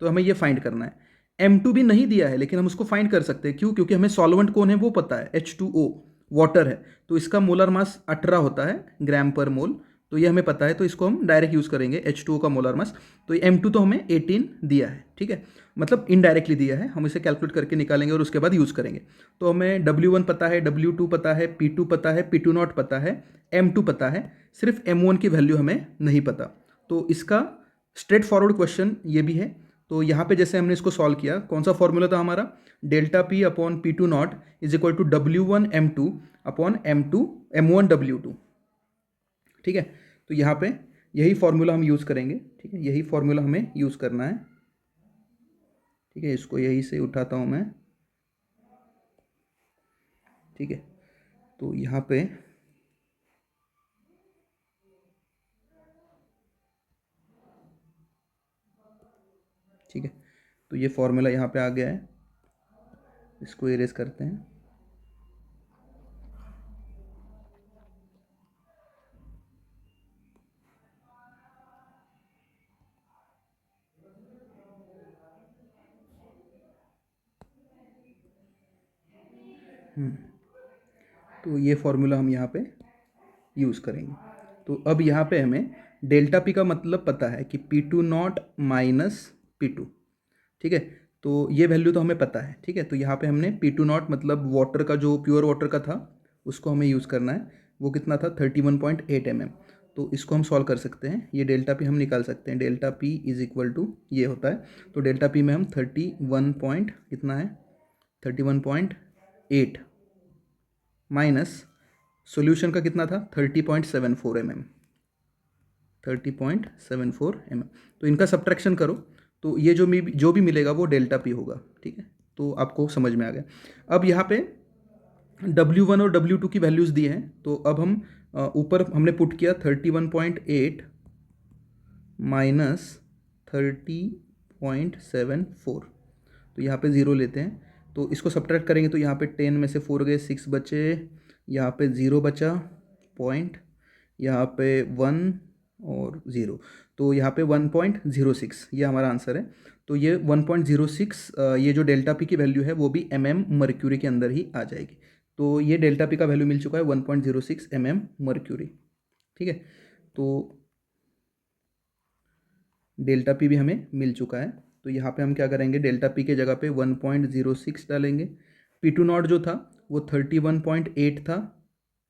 तो हमें ये फाइंड करना है। M2 भी नहीं दिया है लेकिन हम उसको फाइंड कर सकते हैं, क्यों? क्योंकि हमें सॉल्वेंट कौन है वो पता है, H2O वाटर है, तो इसका मोलर मास 18 होता है ग्राम पर मोल, तो ये हमें पता है, तो इसको हम डायरेक्ट यूज़ करेंगे H2O का मोलर मास। तो M2 तो हमें 18 दिया है, ठीक है, मतलब इनडायरेक्टली दिया है, हम इसे कैलकुलेट करके निकालेंगे और उसके बाद यूज़ करेंगे। तो हमें W1 पता है, W2 पता है, P2 पता है, P2 नॉट पता है, M2 पता है, सिर्फ M1 की वैल्यू हमें नहीं पता। तो इसका स्ट्रेट फॉरवर्ड क्वेश्चन ये भी है। तो यहाँ पे जैसे हमने इसको सॉल्व किया, कौन सा फॉर्मूला था हमारा, delta P upon P2 not is equal to W1 M2 upon M1 W2, ठीक है। तो यहाँ पे यही फॉर्मूला हम यूज़ करेंगे, ठीक है, यही फॉर्मूला हमें यूज़ करना है, ठीक है। इसको यही से उठाता हूँ मैं, ठीक है। तो यहाँ पे ठीक है, तो ये फॉर्मूला यहाँ पे आ गया है, इसको इरेज करते हैं। तो ये फॉर्मूला हम यहाँ पे यूज़ करेंगे। तो अब यहाँ पे हमें डेल्टा पी का मतलब पता है कि P2 नॉट माइनस P2, ठीक है। तो ये वैल्यू तो हमें पता है, ठीक है। तो यहाँ पे हमने P2 नॉट मतलब वाटर का जो प्योर वाटर का था उसको हमें यूज़ करना है, वो कितना था 31.8 mm। तो इसको हम सॉल्व कर सकते हैं, ये डेल्टा पी हम निकाल सकते हैं, delta P is equal to ये होता है। तो डेल्टा पी में हम 31 पॉइंट कितना है 31.8 माइनस सॉल्यूशन का कितना था 30.74 mm, 30.74 mm। तो इनका सब्ट्रैक्शन करो तो ये जो भी मिलेगा वो डेल्टा पी होगा, ठीक है। तो आपको समझ में आ गया। अब यहाँ पे W1 और W2 की वैल्यूज़ दी हैं, तो अब हम ऊपर हमने पुट किया 31.8 माइनस 30.74, तो यहाँ पे ज़ीरो लेते हैं, तो इसको सब्ट्रैक्ट करेंगे तो यहाँ पे 10 में से 4 गए, 6 बचे, यहाँ पे 0 बचा पॉइंट, यहाँ पे 1 और 0, तो यहाँ पे 1.06 ये हमारा आंसर है। तो ये 1.06 ये जो डेल्टा पी की वैल्यू है वो भी मर्क्यूरी के अंदर ही आ जाएगी। तो ये डेल्टा पी का वैल्यू मिल चुका है 1.06 मर्क्यूरी, ठीक है। तो डेल्टा पी भी हमें मिल चुका है। तो यहाँ पे हम क्या करेंगे, डेल्टा पी के जगह पे 1.06 डालेंगे। P2 नॉट जो था वो 31.8 था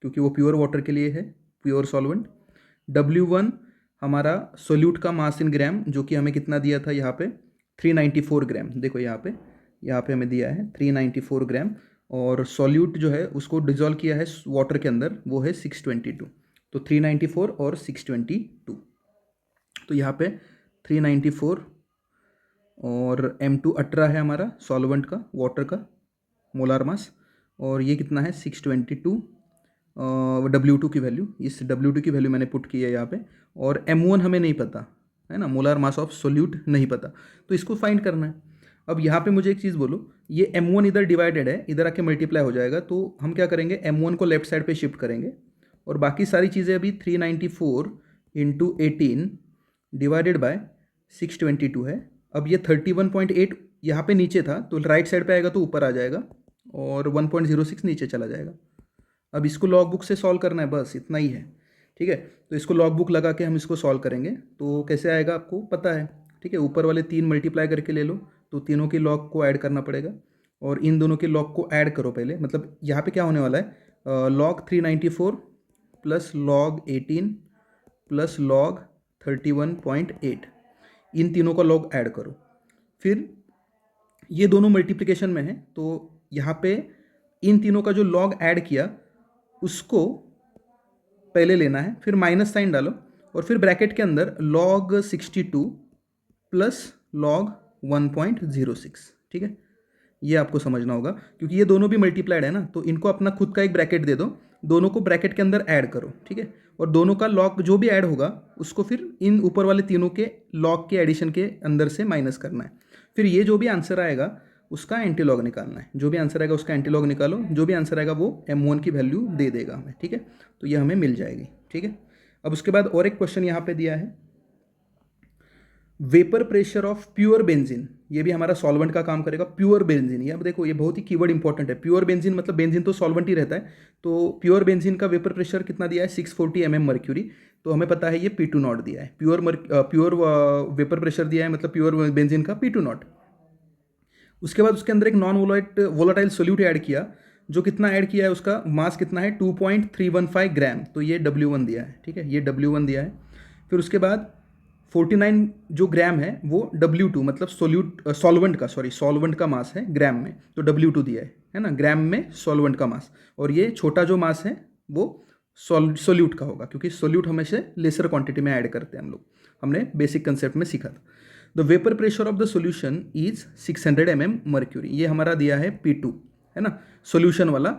क्योंकि वो प्योर वाटर के लिए है, प्योर सॉल्वेंट। W1 हमारा सोल्यूट का मास इन ग्राम, जो कि हमें कितना दिया था यहाँ पे 394 ग्राम, देखो यहाँ पे हमें दिया है 394 ग्राम, और सॉल्यूट जो है उसको डिजोल्व किया है वाटर के अंदर, वो है 622। तो 394 और 622, तो यहाँ पे 394 और M2 18 है हमारा सॉल्वेंट का वाटर का मोलार मास, और ये कितना है 622 W2 की वैल्यू, इस W2 की वैल्यू मैंने पुट की है यहाँ पे, और M1 हमें नहीं पता है ना, मोलार मास ऑफ सोल्यूट नहीं पता, तो इसको फाइंड करना है। अब यहाँ पे मुझे एक चीज़ बोलो, ये M1 इधर डिवाइडेड है, इधर आके मल्टीप्लाई हो जाएगा, तो हम क्या करेंगे M1 को लेफ्ट साइड पे शिफ्ट करेंगे, और बाकी सारी चीज़ें अभी 394 इंटू 18 डिवाइडेड बाय 622 है। अब ये 31.8 यहाँ पे नीचे था, तो राइट साइड पे आएगा तो ऊपर आ जाएगा, और 1.06 नीचे चला जाएगा। अब इसको लॉग बुक से सॉल्व करना है, बस इतना ही है, ठीक है। तो इसको लॉग बुक लगा के हम इसको सॉल्व करेंगे, तो कैसे आएगा आपको पता है, ठीक है। ऊपर वाले 3 मल्टीप्लाई करके ले लो, तो तीनों के लॉग को ऐड करना पड़ेगा, और इन दोनों के लॉग को ऐड करो पहले, मतलब यहाँ पे क्या होने वाला है, log 394 plus log 18 plus log 31.8, इन तीनों का लॉग ऐड करो। फिर ये दोनों मल्टीप्लिकेशन में है, तो यहाँ पे इन तीनों का जो लॉग ऐड किया उसको पहले लेना है, फिर माइनस साइन डालो, और फिर ब्रैकेट के अंदर लॉग 62 प्लस लॉग 1.06, ठीक है। ये आपको समझना होगा क्योंकि ये दोनों भी मल्टीप्लाइड है ना, तो इनको अपना खुद का एक ब्रैकेट दे दो, दोनों को ब्रैकेट के अंदर ऐड करो, ठीक है। और दोनों का लॉग जो भी ऐड होगा उसको फिर इन ऊपर वाले तीनों के लॉग के एडिशन के अंदर से माइनस करना है। फिर ये जो भी आंसर आएगा उसका एंटीलॉग निकालना है, जो भी आंसर आएगा उसका एंटीलॉग निकालो, जो भी आंसर आएगा वो M1 की वैल्यू दे देगा हमें, ठीक है। तो ये हमें मिल जाएगी, ठीक है। अब उसके बाद और एक क्वेश्चन यहाँ पे दिया है, vapour pressure of pure benzene, ये भी हमारा सॉल्वेंट का काम करेगा। प्योर बेंजीन, ये अब देखो ये बहुत ही कीवर्ड इंपॉर्टेंट है। प्योर बेंजीन मतलब बेंजीन तो सॉल्वेंट ही रहता है, तो प्योर बेंजीन का वेपर प्रेशर कितना दिया है 640 mm मर्क्यूरी, तो हमें पता है ये P2 नॉट दिया है। प्योर वेपर प्रेशर दिया है मतलब प्योर बेंजीन का P2 नॉट। उसके बाद उसके अंदर एक नॉन वोलाटाइल सोल्यूट ऐड किया, जो कितना ऐड किया है, उसका मास कितना है 2.315 ग्राम, तो ये W1 दिया है, ठीक है, ये W1 दिया है। फिर उसके बाद 49 जो ग्राम है वो W2 मतलब सॉल्वेंट का मास है ग्राम में, तो W2 दिया है ना, ग्राम में सॉल्वेंट का मास। और ये छोटा जो मास है वो सोल्यूट का होगा, क्योंकि सोल्यूट हमेशा लेसर क्वांटिटी में ऐड करते हैं हम लोग, हमने बेसिक कंसेप्ट में सीखा था। The vapour pressure of the solution is 600 mm mercury, ये हमारा दिया है P2, है ना, सोल्यूशन वाला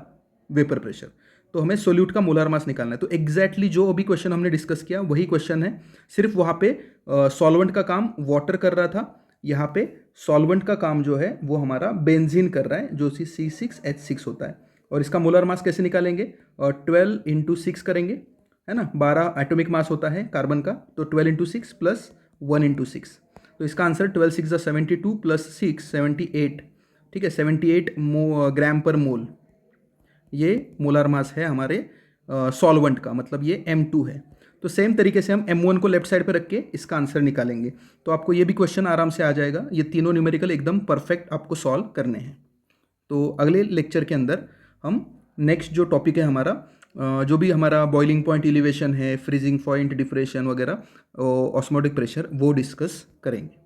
वेपर प्रेशर। तो हमें सोल्यूट का मोलर मास निकालना है। तो एग्जैक्टली जो अभी क्वेश्चन हमने डिस्कस किया वही क्वेश्चन है, सिर्फ वहाँ पे सॉल्वेंट का काम वाटर कर रहा था, यहाँ पे सॉल्वेंट का काम जो है वो हमारा बेंजीन कर रहा है, जो C6H6 होता है। और इसका मोलर मास कैसे निकालेंगे, 12 × 6 करेंगे, है ना, 12 एटॉमिक मास होता है कार्बन का, तो 12 × 6 प्लस 1 × 6, तो इसका आंसर 12 6 72 प्लस 6 78, ठीक है, 78 ग्राम पर मोल, ये मोलर मास है हमारे सॉल्वेंट का, मतलब ये M2 है। तो सेम तरीके से हम M1 को लेफ्ट साइड पे रख के इसका आंसर निकालेंगे, तो आपको ये भी क्वेश्चन आराम से आ जाएगा। ये तीनों न्यूमेरिकल एकदम परफेक्ट आपको सॉल्व करने हैं। तो अगले लेक्चर के अंदर हम नेक्स्ट जो टॉपिक है हमारा, जो भी हमारा बॉइलिंग पॉइंट एलिवेशन है, फ्रीजिंग पॉइंट डिफ्रेशन वगैरह, ऑस्मोटिक प्रेशर, वो डिस्कस करेंगे।